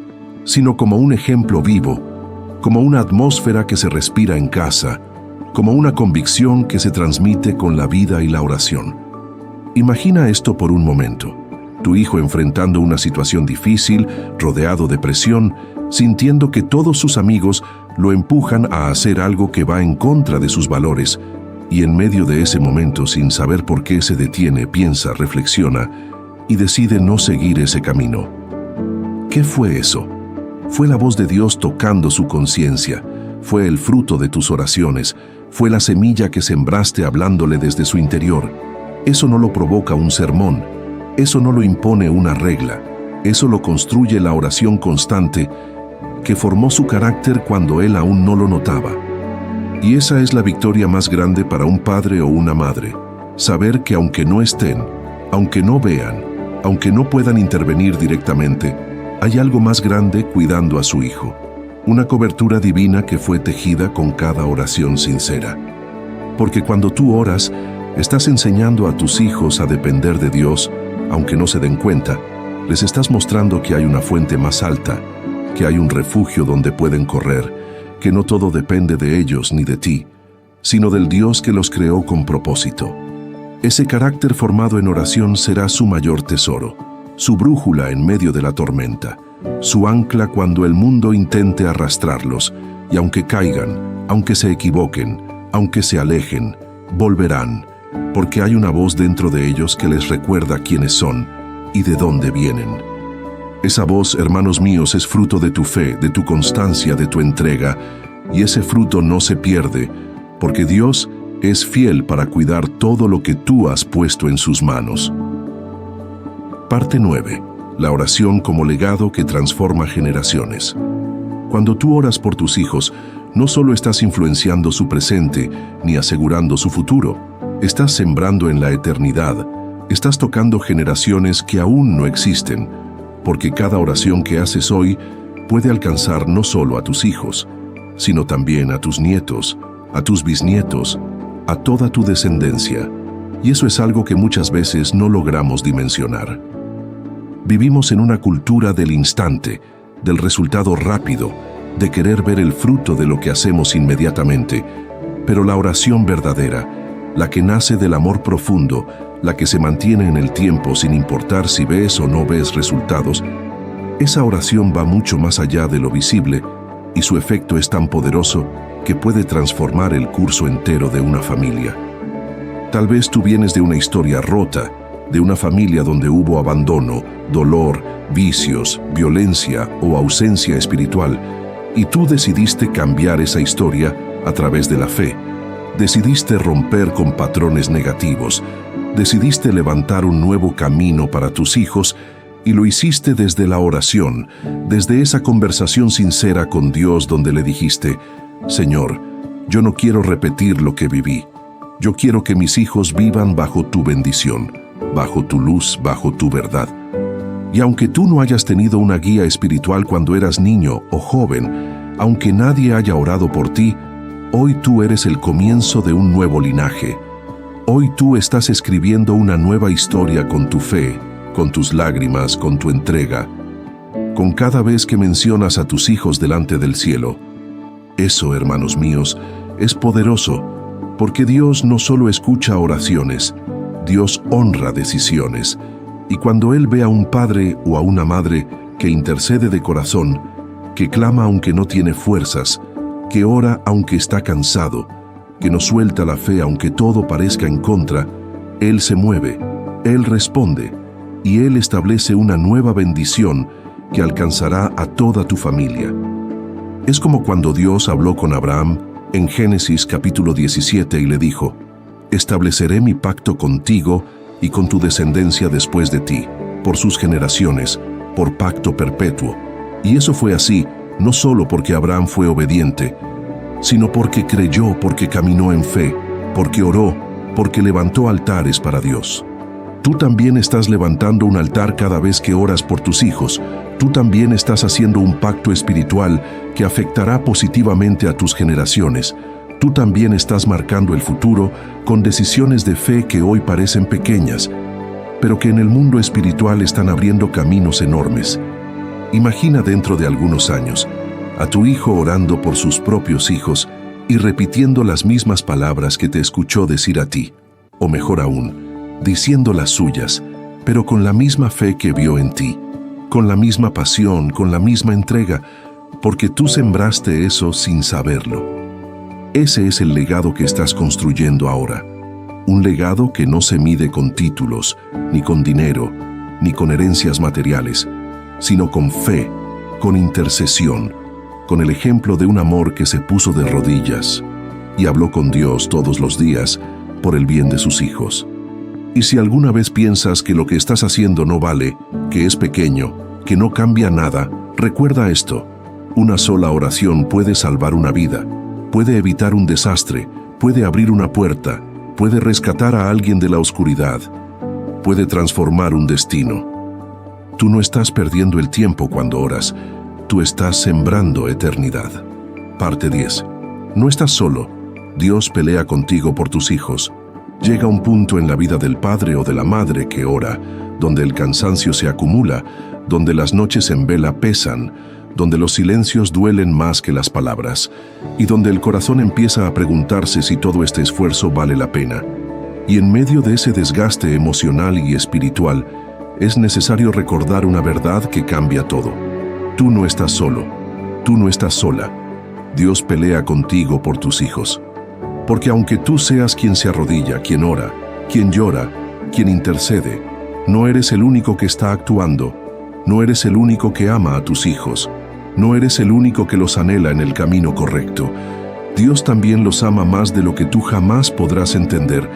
sino como un ejemplo vivo, como una atmósfera que se respira en casa, como una convicción que se transmite con la vida y la oración. Imagina esto por un momento. Tu hijo enfrentando una situación difícil, rodeado de presión, sintiendo que todos sus amigos lo empujan a hacer algo que va en contra de sus valores, y en medio de ese momento, sin saber por qué, se detiene, piensa, reflexiona y decide no seguir ese camino. ¿Qué fue eso? Fue la voz de Dios tocando su conciencia, fue el fruto de tus oraciones, fue la semilla que sembraste hablándole desde su interior. Eso no lo provoca un sermón, eso no lo impone una regla, eso lo construye la oración constante que formó su carácter cuando él aún no lo notaba. Y esa es la victoria más grande para un padre o una madre, saber que aunque no estén, aunque no vean, aunque no puedan intervenir directamente, hay algo más grande cuidando a su hijo, una cobertura divina que fue tejida con cada oración sincera. Porque cuando tú oras, estás enseñando a tus hijos a depender de Dios, aunque no se den cuenta, les estás mostrando que hay una fuente más alta, que hay un refugio donde pueden correr, que no todo depende de ellos ni de ti, sino del Dios que los creó con propósito. Ese carácter formado en oración será su mayor tesoro, su brújula en medio de la tormenta, su ancla cuando el mundo intente arrastrarlos, y aunque caigan, aunque se equivoquen, aunque se alejen, volverán, porque hay una voz dentro de ellos que les recuerda quiénes son y de dónde vienen. Esa voz, hermanos míos, es fruto de tu fe, de tu constancia, de tu entrega, y ese fruto no se pierde, porque Dios es fiel para cuidar todo lo que tú has puesto en sus manos. Parte 9. La oración como legado que transforma generaciones. Cuando tú oras por tus hijos, no solo estás influenciando su presente ni asegurando su futuro, estás sembrando en la eternidad, estás tocando generaciones que aún no existen, porque cada oración que haces hoy puede alcanzar no solo a tus hijos, sino también a tus nietos, a tus bisnietos, a toda tu descendencia, y eso es algo que muchas veces no logramos dimensionar. Vivimos en una cultura del instante, del resultado rápido, de querer ver el fruto de lo que hacemos inmediatamente, pero la oración verdadera, la que nace del amor profundo, la que se mantiene en el tiempo sin importar si ves o no ves resultados, esa oración va mucho más allá de lo visible y su efecto es tan poderoso que puede transformar el curso entero de una familia. Tal vez tú vienes de una historia rota, de una familia donde hubo abandono, dolor, vicios, violencia o ausencia espiritual, y tú decidiste cambiar esa historia a través de la fe. Decidiste romper con patrones negativos, decidiste levantar un nuevo camino para tus hijos y lo hiciste desde la oración, desde esa conversación sincera con Dios donde le dijiste: Señor, yo no quiero repetir lo que viví. Yo quiero que mis hijos vivan bajo tu bendición, bajo tu luz, bajo tu verdad. Y aunque tú no hayas tenido una guía espiritual cuando eras niño o joven, aunque nadie haya orado por ti, hoy tú eres el comienzo de un nuevo linaje. Hoy tú estás escribiendo una nueva historia con tu fe, con tus lágrimas, con tu entrega, con cada vez que mencionas a tus hijos delante del cielo. Eso, hermanos míos, es poderoso, porque Dios no solo escucha oraciones, Dios honra decisiones. Y cuando Él ve a un padre o a una madre que intercede de corazón, que clama aunque no tiene fuerzas, que ora aunque está cansado, que no suelta la fe aunque todo parezca en contra, Él se mueve, Él responde, y Él establece una nueva bendición que alcanzará a toda tu familia. Es como cuando Dios habló con Abraham en Génesis capítulo 17 y le dijo: estableceré mi pacto contigo y con tu descendencia después de ti, por sus generaciones, por pacto perpetuo. Y eso fue así, no solo porque Abraham fue obediente, sino porque creyó, porque caminó en fe, porque oró, porque levantó altares para Dios. Tú también estás levantando un altar cada vez que oras por tus hijos. Tú también estás haciendo un pacto espiritual que afectará positivamente a tus generaciones. Tú también estás marcando el futuro con decisiones de fe que hoy parecen pequeñas, pero que en el mundo espiritual están abriendo caminos enormes. Imagina dentro de algunos años a tu hijo orando por sus propios hijos y repitiendo las mismas palabras que te escuchó decir a ti, o mejor aún, diciendo las suyas, pero con la misma fe que vio en ti, con la misma pasión, con la misma entrega, porque tú sembraste eso sin saberlo. Ese es el legado que estás construyendo ahora. Un legado que no se mide con títulos, ni con dinero, ni con herencias materiales, sino con fe, con intercesión, con el ejemplo de un amor que se puso de rodillas y habló con Dios todos los días por el bien de sus hijos. Y si alguna vez piensas que lo que estás haciendo no vale, que es pequeño, que no cambia nada, recuerda esto: una sola oración puede salvar una vida, puede evitar un desastre, puede abrir una puerta, puede rescatar a alguien de la oscuridad, puede transformar un destino. Tú no estás perdiendo el tiempo cuando oras, tú estás sembrando eternidad. Parte 10. No estás solo. Dios pelea contigo por tus hijos. Llega un punto en la vida del padre o de la madre que ora, donde el cansancio se acumula, donde las noches en vela pesan, donde los silencios duelen más que las palabras, y donde el corazón empieza a preguntarse si todo este esfuerzo vale la pena. Y en medio de ese desgaste emocional y espiritual, es necesario recordar una verdad que cambia todo. Tú no estás solo, tú no estás sola. Dios pelea contigo por tus hijos. Porque aunque tú seas quien se arrodilla, quien ora, quien llora, quien intercede, no eres el único que está actuando, no eres el único que ama a tus hijos, no eres el único que los anhela en el camino correcto. Dios también los ama más de lo que tú jamás podrás entender,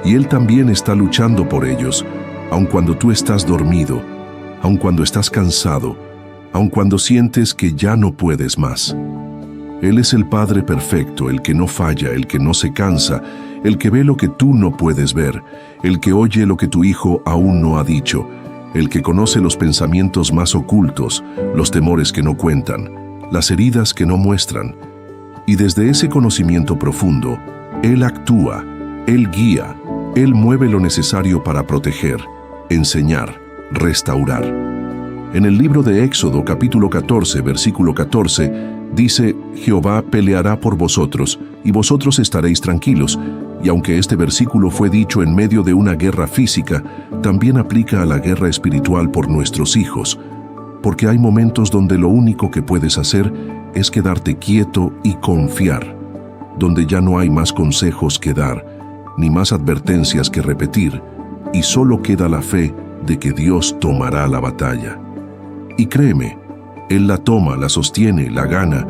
y Él también está luchando por ellos, aun cuando tú estás dormido, aun cuando estás cansado, aun cuando sientes que ya no puedes más. Él es el Padre perfecto, el que no falla, el que no se cansa, el que ve lo que tú no puedes ver, el que oye lo que tu hijo aún no ha dicho, el que conoce los pensamientos más ocultos, los temores que no cuentan, las heridas que no muestran. Y desde ese conocimiento profundo, Él actúa, Él guía, Él mueve lo necesario para proteger, enseñar, restaurar. En el libro de Éxodo, capítulo 14, versículo 14, dice: Jehová peleará por vosotros, y vosotros estaréis tranquilos. Y aunque este versículo fue dicho en medio de una guerra física, también aplica a la guerra espiritual por nuestros hijos. Porque hay momentos donde lo único que puedes hacer es quedarte quieto y confiar, donde ya no hay más consejos que dar, ni más advertencias que repetir, y solo queda la fe de que Dios tomará la batalla. Y créeme, Él la toma, la sostiene, la gana,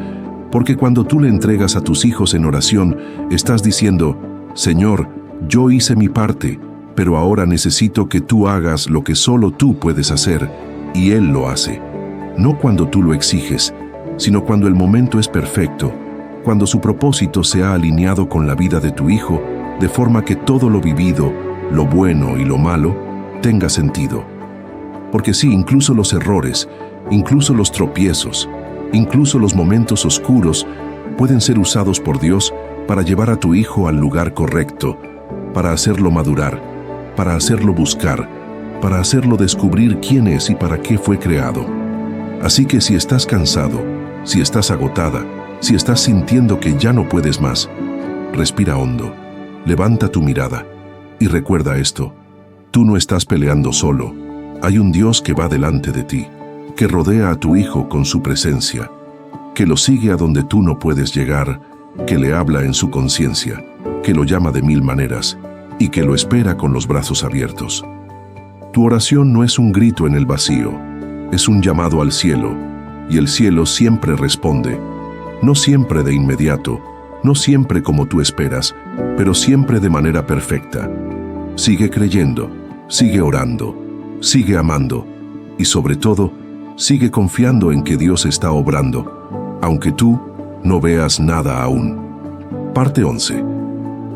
porque cuando tú le entregas a tus hijos en oración, estás diciendo: Señor, yo hice mi parte, pero ahora necesito que tú hagas lo que solo tú puedes hacer, y Él lo hace. No cuando tú lo exiges, sino cuando el momento es perfecto, cuando su propósito se ha alineado con la vida de tu hijo, de forma que todo lo vivido, lo bueno y lo malo, tenga sentido. Porque sí, incluso los errores, incluso los tropiezos, incluso los momentos oscuros pueden ser usados por Dios para llevar a tu hijo al lugar correcto, para hacerlo madurar, para hacerlo buscar, para hacerlo descubrir quién es y para qué fue creado. Así que si estás cansado, si estás agotada, si estás sintiendo que ya no puedes más, respira hondo, levanta tu mirada y recuerda esto: tú no estás peleando solo. Hay un Dios que va delante de ti, que rodea a tu hijo con su presencia, que lo sigue a donde tú no puedes llegar, que le habla en su conciencia, que lo llama de 1000 maneras y que lo espera con los brazos abiertos. Tu oración no es un grito en el vacío, es un llamado al cielo, y el cielo siempre responde, no siempre de inmediato, no siempre como tú esperas, pero siempre de manera perfecta. Sigue creyendo, sigue orando, sigue amando, y sobre todo, sigue confiando en que Dios está obrando, aunque tú no veas nada aún. Parte 11.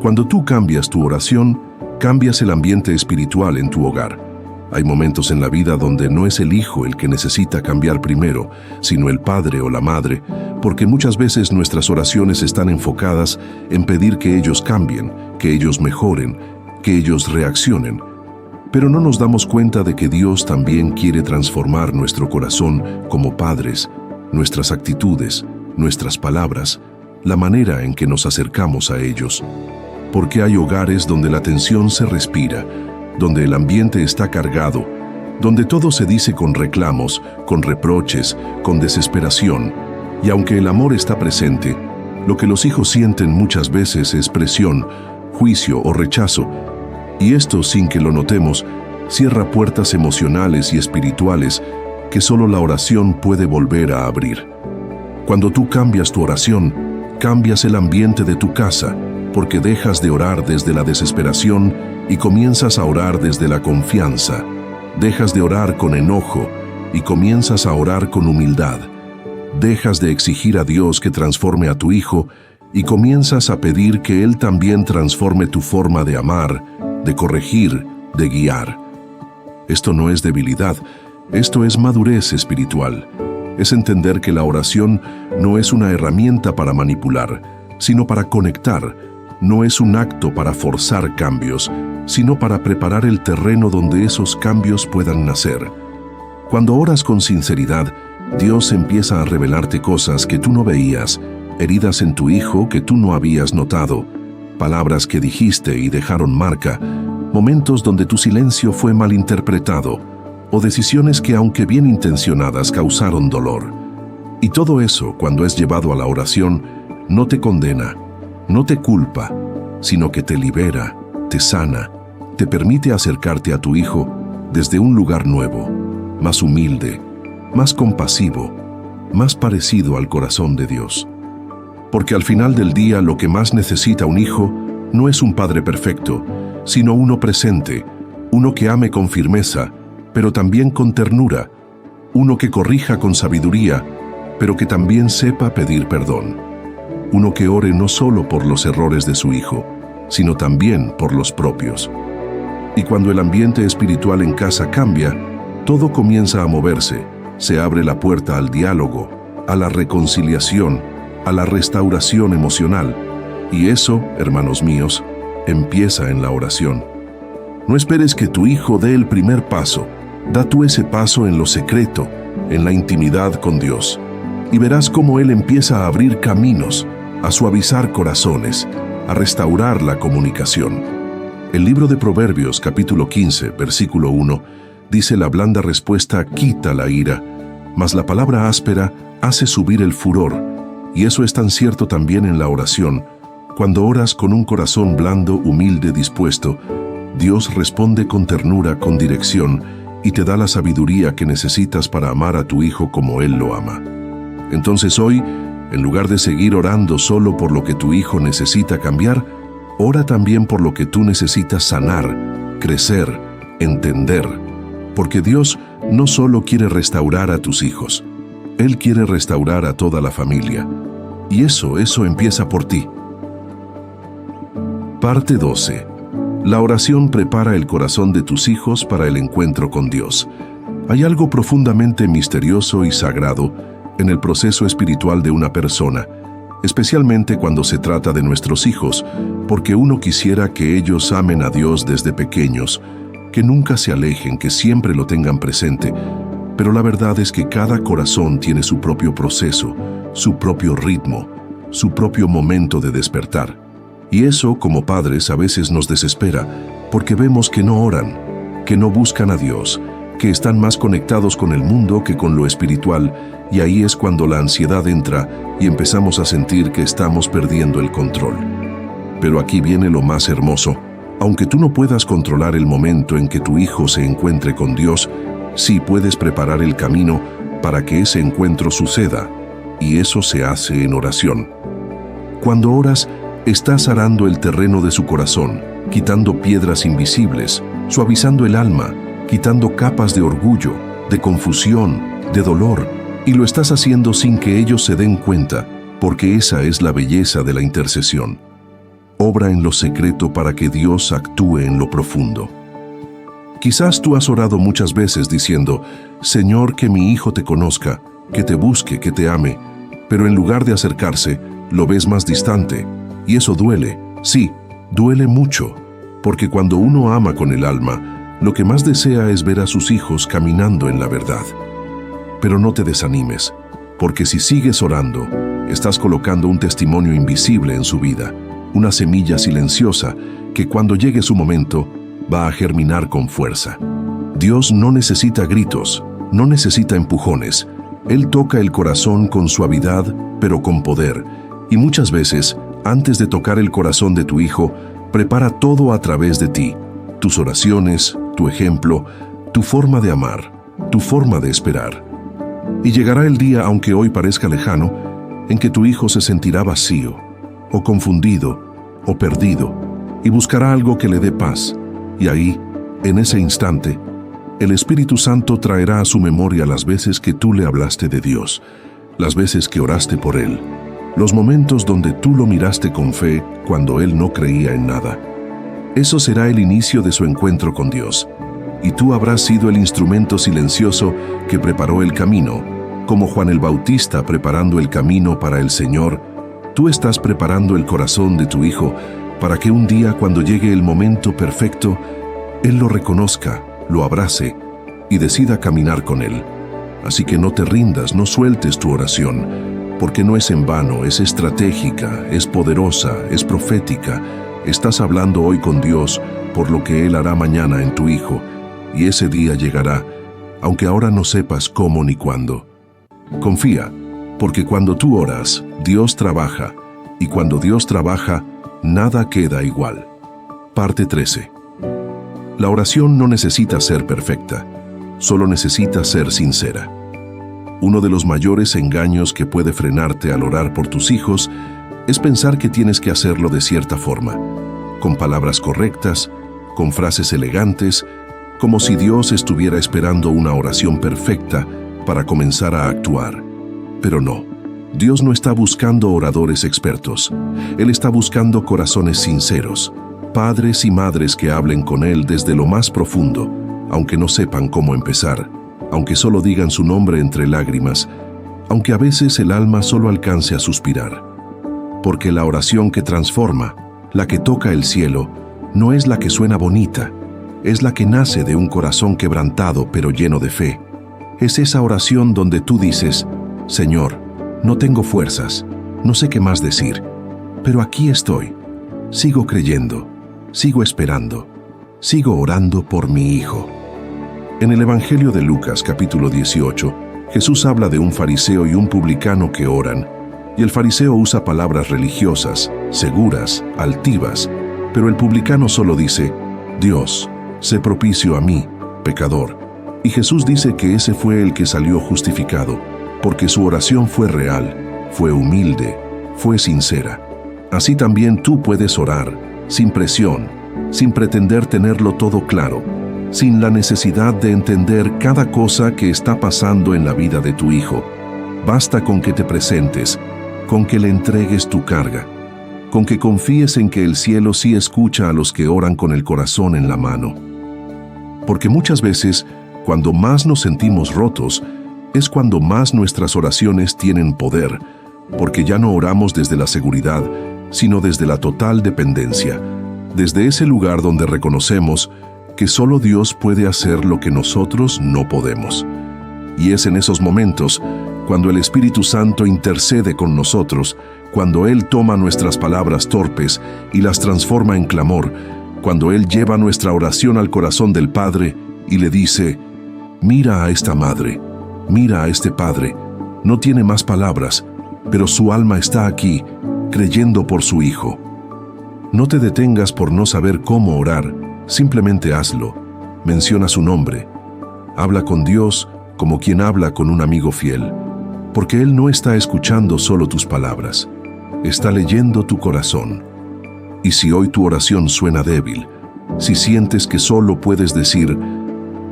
Cuando tú cambias tu oración, cambias el ambiente espiritual en tu hogar. Hay momentos en la vida donde no es el hijo el que necesita cambiar primero, sino el padre o la madre, porque muchas veces nuestras oraciones están enfocadas en pedir que ellos cambien, que ellos mejoren, que ellos reaccionen. Pero no nos damos cuenta de que Dios también quiere transformar nuestro corazón como padres, nuestras actitudes, nuestras palabras, la manera en que nos acercamos a ellos. Porque hay hogares donde la tensión se respira, donde el ambiente está cargado, donde todo se dice con reclamos, con reproches, con desesperación, y aunque el amor está presente, lo que los hijos sienten muchas veces es presión, juicio o rechazo, y esto, sin que lo notemos, cierra puertas emocionales y espirituales que solo la oración puede volver a abrir. Cuando tú cambias tu oración, cambias el ambiente de tu casa, porque dejas de orar desde la desesperación y comienzas a orar desde la confianza. Dejas de orar con enojo y comienzas a orar con humildad. Dejas de exigir a Dios que transforme a tu hijo y comienzas a pedir que Él también transforme tu forma de amar, de corregir, de guiar. Esto no es debilidad, esto es madurez espiritual. Es entender que la oración no es una herramienta para manipular, sino para conectar. No es un acto para forzar cambios, sino para preparar el terreno donde esos cambios puedan nacer. Cuando oras con sinceridad, Dios empieza a revelarte cosas que tú no veías, heridas en tu hijo que tú no habías notado, palabras que dijiste y dejaron marca, momentos donde tu silencio fue malinterpretado, o decisiones que, aunque bien intencionadas, causaron dolor. Y todo eso, cuando es llevado a la oración, no te condena, no te culpa, sino que te libera, te sana, te permite acercarte a tu hijo desde un lugar nuevo, más humilde, más compasivo, más parecido al corazón de Dios. Porque al final del día lo que más necesita un hijo no es un padre perfecto, sino uno presente, uno que ame con firmeza, pero también con ternura, uno que corrija con sabiduría, pero que también sepa pedir perdón, uno que ore no solo por los errores de su hijo, sino también por los propios. Y cuando el ambiente espiritual en casa cambia, todo comienza a moverse, se abre la puerta al diálogo, a la reconciliación, a la restauración emocional. Y eso, hermanos míos, empieza en la oración. No esperes que tu hijo dé el primer paso. Da tú ese paso en lo secreto, en la intimidad con Dios. Y verás cómo Él empieza a abrir caminos, a suavizar corazones, a restaurar la comunicación. El libro de Proverbios, capítulo 15, versículo 1, dice: la blanda respuesta quita la ira, mas la palabra áspera hace subir el furor. Y eso es tan cierto también en la oración. Cuando oras con un corazón blando, humilde, dispuesto, Dios responde con ternura, con dirección, y te da la sabiduría que necesitas para amar a tu hijo como Él lo ama. Entonces hoy, en lugar de seguir orando solo por lo que tu hijo necesita cambiar, ora también por lo que tú necesitas sanar, crecer, entender. Porque Dios no solo quiere restaurar a tus hijos, Él quiere restaurar a toda la familia. Y eso empieza por ti. Parte 12. La oración prepara el corazón de tus hijos para el encuentro con Dios. Hay algo profundamente misterioso y sagrado en el proceso espiritual de una persona, especialmente cuando se trata de nuestros hijos, porque uno quisiera que ellos amen a Dios desde pequeños, que nunca se alejen, que siempre lo tengan presente. Pero la verdad es que cada corazón tiene su propio proceso, su propio ritmo, su propio momento de despertar. Y eso, como padres, a veces nos desespera, porque vemos que no oran, que no buscan a Dios, que están más conectados con el mundo que con lo espiritual, y ahí es cuando la ansiedad entra y empezamos a sentir que estamos perdiendo el control. Pero aquí viene lo más hermoso. Aunque tú no puedas controlar el momento en que tu hijo se encuentre con Dios, sí puedes preparar el camino para que ese encuentro suceda, y eso se hace en oración. Cuando oras, estás arando el terreno de su corazón, quitando piedras invisibles, suavizando el alma, quitando capas de orgullo, de confusión, de dolor, y lo estás haciendo sin que ellos se den cuenta, porque esa es la belleza de la intercesión. Obra en lo secreto para que Dios actúe en lo profundo. Quizás tú has orado muchas veces diciendo: Señor, que mi hijo te conozca, que te busque, que te ame, pero en lugar de acercarse, lo ves más distante, y eso duele, sí, duele mucho, porque cuando uno ama con el alma, lo que más desea es ver a sus hijos caminando en la verdad. Pero no te desanimes, porque si sigues orando, estás colocando un testimonio invisible en su vida, una semilla silenciosa que cuando llegue su momento va a germinar con fuerza. Dios no necesita gritos, no necesita empujones. Él toca el corazón con suavidad, pero con poder, y muchas veces, antes de tocar el corazón de tu hijo, prepara todo a través de ti, tus oraciones, tu ejemplo, tu forma de amar, tu forma de esperar. Y llegará el día, aunque hoy parezca lejano, en que tu hijo se sentirá vacío, o confundido, o perdido, y buscará algo que le dé paz. Y ahí, en ese instante, el Espíritu Santo traerá a su memoria las veces que tú le hablaste de Dios, las veces que oraste por Él, los momentos donde tú lo miraste con fe cuando Él no creía en nada. Eso será el inicio de su encuentro con Dios, y tú habrás sido el instrumento silencioso que preparó el camino, como Juan el Bautista preparando el camino para el Señor. Tú estás preparando el corazón de tu hijo para que un día, cuando llegue el momento perfecto, Él lo reconozca, lo abrace y decida caminar con Él. Así que no te rindas, no sueltes tu oración, porque no es en vano, es estratégica, es poderosa, es profética. Estás hablando hoy con Dios por lo que Él hará mañana en tu hijo, y ese día llegará, aunque ahora no sepas cómo ni cuándo. Confía, Porque cuando tú oras, Dios trabaja, y cuando Dios trabaja, nada queda igual. Parte 13. La oración no necesita ser perfecta, solo necesita ser sincera. Uno de los mayores engaños que puede frenarte al orar por tus hijos es pensar que tienes que hacerlo de cierta forma, con palabras correctas, con frases elegantes, como si Dios estuviera esperando una oración perfecta para comenzar a actuar. Pero no, Dios no está buscando oradores expertos. Él está buscando corazones sinceros, padres y madres que hablen con Él desde lo más profundo, aunque no sepan cómo empezar, aunque solo digan su nombre entre lágrimas, aunque a veces el alma solo alcance a suspirar. Porque la oración que transforma, la que toca el cielo, no es la que suena bonita, es la que nace de un corazón quebrantado pero lleno de fe. Es esa oración donde tú dices: Señor, no tengo fuerzas, no sé qué más decir, pero aquí estoy, sigo creyendo, sigo esperando, sigo orando por mi hijo. En el Evangelio de Lucas, capítulo 18, Jesús habla de un fariseo y un publicano que oran, y el fariseo usa palabras religiosas, seguras, altivas, pero el publicano solo dice: Dios, sé propicio a mí, pecador. Y Jesús dice que ese fue el que salió justificado, porque su oración fue real, fue humilde, fue sincera. Así también tú puedes orar, sin presión, sin pretender tenerlo todo claro, sin la necesidad de entender cada cosa que está pasando en la vida de tu hijo. Basta con que te presentes, con que le entregues tu carga, con que confíes en que el cielo sí escucha a los que oran con el corazón en la mano. Porque muchas veces, cuando más nos sentimos rotos, es cuando más nuestras oraciones tienen poder, porque ya no oramos desde la seguridad, sino desde la total dependencia, desde ese lugar donde reconocemos que solo Dios puede hacer lo que nosotros no podemos. Y es en esos momentos cuando el Espíritu Santo intercede con nosotros, cuando Él toma nuestras palabras torpes y las transforma en clamor, cuando Él lleva nuestra oración al corazón del Padre y le dice: mira a esta madre, mira a este padre, no tiene más palabras, pero su alma está aquí, creyendo por su hijo. No te detengas por no saber cómo orar, simplemente hazlo. Menciona su nombre. Habla con Dios como quien habla con un amigo fiel, porque Él no está escuchando solo tus palabras, está leyendo tu corazón. Y si hoy tu oración suena débil, si sientes que solo puedes decir: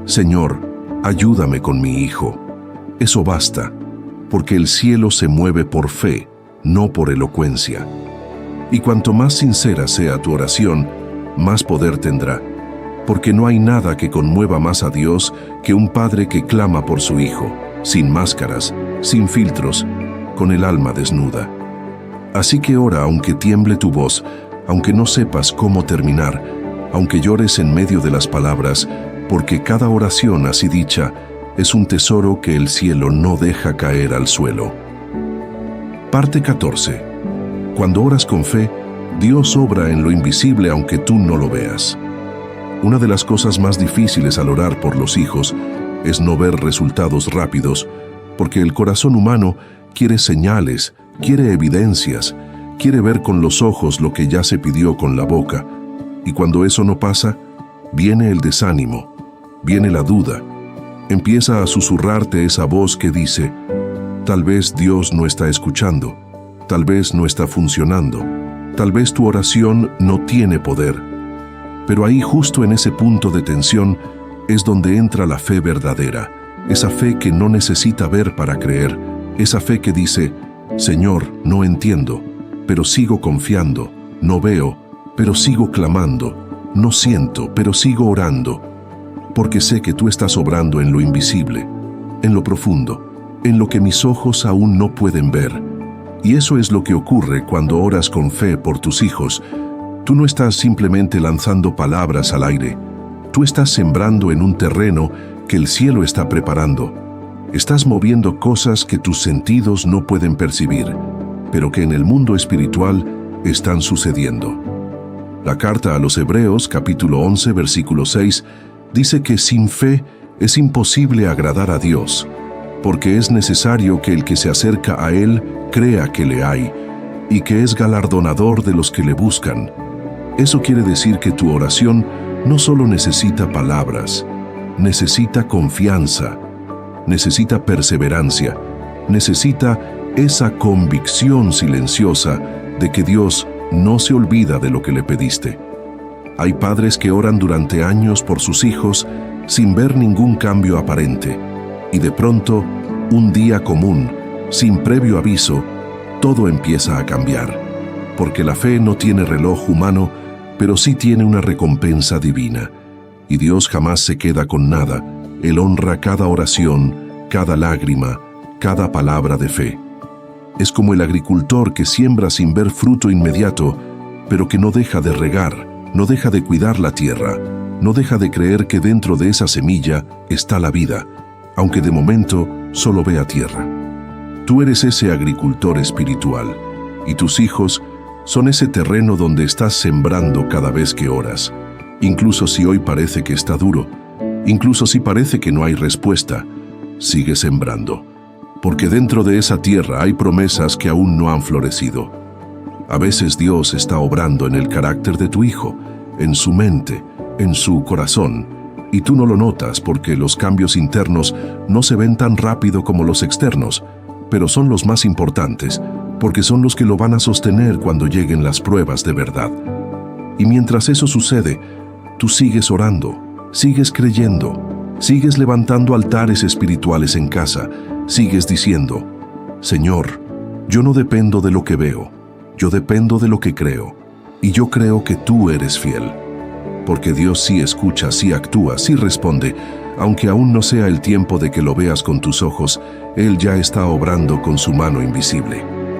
Señor, ayúdame con mi hijo, eso basta, porque el cielo se mueve por fe, no por elocuencia. Y cuanto más sincera sea tu oración, más poder tendrá, porque no hay nada que conmueva más a Dios que un padre que clama por su hijo, sin máscaras, sin filtros, con el alma desnuda. Así que ora aunque tiemble tu voz, aunque no sepas cómo terminar, aunque llores en medio de las palabras, porque cada oración así dicha es un tesoro que el cielo no deja caer al suelo. Parte 14. Cuando oras con fe, Dios obra en lo invisible aunque tú no lo veas. Una de las cosas más difíciles al orar por los hijos es no ver resultados rápidos, porque el corazón humano quiere señales, quiere evidencias, quiere ver con los ojos lo que ya se pidió con la boca, y cuando eso no pasa, viene el desánimo, viene la duda, empieza a susurrarte esa voz que dice: tal vez Dios no está escuchando, tal vez no está funcionando, tal vez tu oración no tiene poder. Pero ahí, justo en ese punto de tensión, es donde entra la fe verdadera, esa fe que no necesita ver para creer, esa fe que dice: Señor, no entiendo, pero sigo confiando, no veo, pero sigo clamando, no siento, pero sigo orando, porque sé que tú estás obrando en lo invisible, en lo profundo, en lo que mis ojos aún no pueden ver. Y eso es lo que ocurre cuando oras con fe por tus hijos. Tú no estás simplemente lanzando palabras al aire, tú estás sembrando en un terreno que el cielo está preparando. Estás moviendo cosas que tus sentidos no pueden percibir, pero que en el mundo espiritual están sucediendo. La carta a los Hebreos, capítulo 11, versículo 6, dice que sin fe es imposible agradar a Dios, porque es necesario que el que se acerca a Él crea que le hay, y que es galardonador de los que le buscan. Eso quiere decir que tu oración no solo necesita palabras, necesita confianza, necesita perseverancia, necesita esa convicción silenciosa de que Dios no se olvida de lo que le pediste. Hay padres que oran durante años por sus hijos sin ver ningún cambio aparente, y de pronto, un día común, sin previo aviso, todo empieza a cambiar, porque la fe no tiene reloj humano, pero sí tiene una recompensa divina, y Dios jamás se queda con nada. Él honra cada oración, cada lágrima, cada palabra de fe. Es como el agricultor que siembra sin ver fruto inmediato, pero que no deja de regar, no deja de cuidar la tierra, no deja de creer que dentro de esa semilla está la vida, aunque de momento solo vea tierra. Tú eres ese agricultor espiritual, y tus hijos son ese terreno donde estás sembrando cada vez que oras, incluso si hoy parece que está duro, incluso si parece que no hay respuesta, sigue sembrando, porque dentro de esa tierra hay promesas que aún no han florecido. A veces Dios está obrando en el carácter de tu hijo, en su mente, en su corazón, y tú no lo notas porque los cambios internos no se ven tan rápido como los externos, pero son los más importantes, porque son los que lo van a sostener cuando lleguen las pruebas de verdad. Y mientras eso sucede, tú sigues orando, sigues creyendo, sigues levantando altares espirituales en casa, sigues diciendo: Señor, yo no dependo de lo que veo, yo dependo de lo que creo, y yo creo que tú eres fiel. Porque Dios sí escucha, sí actúa, sí responde, aunque aún no sea el tiempo de que lo veas con tus ojos, Él ya está obrando con su mano invisible.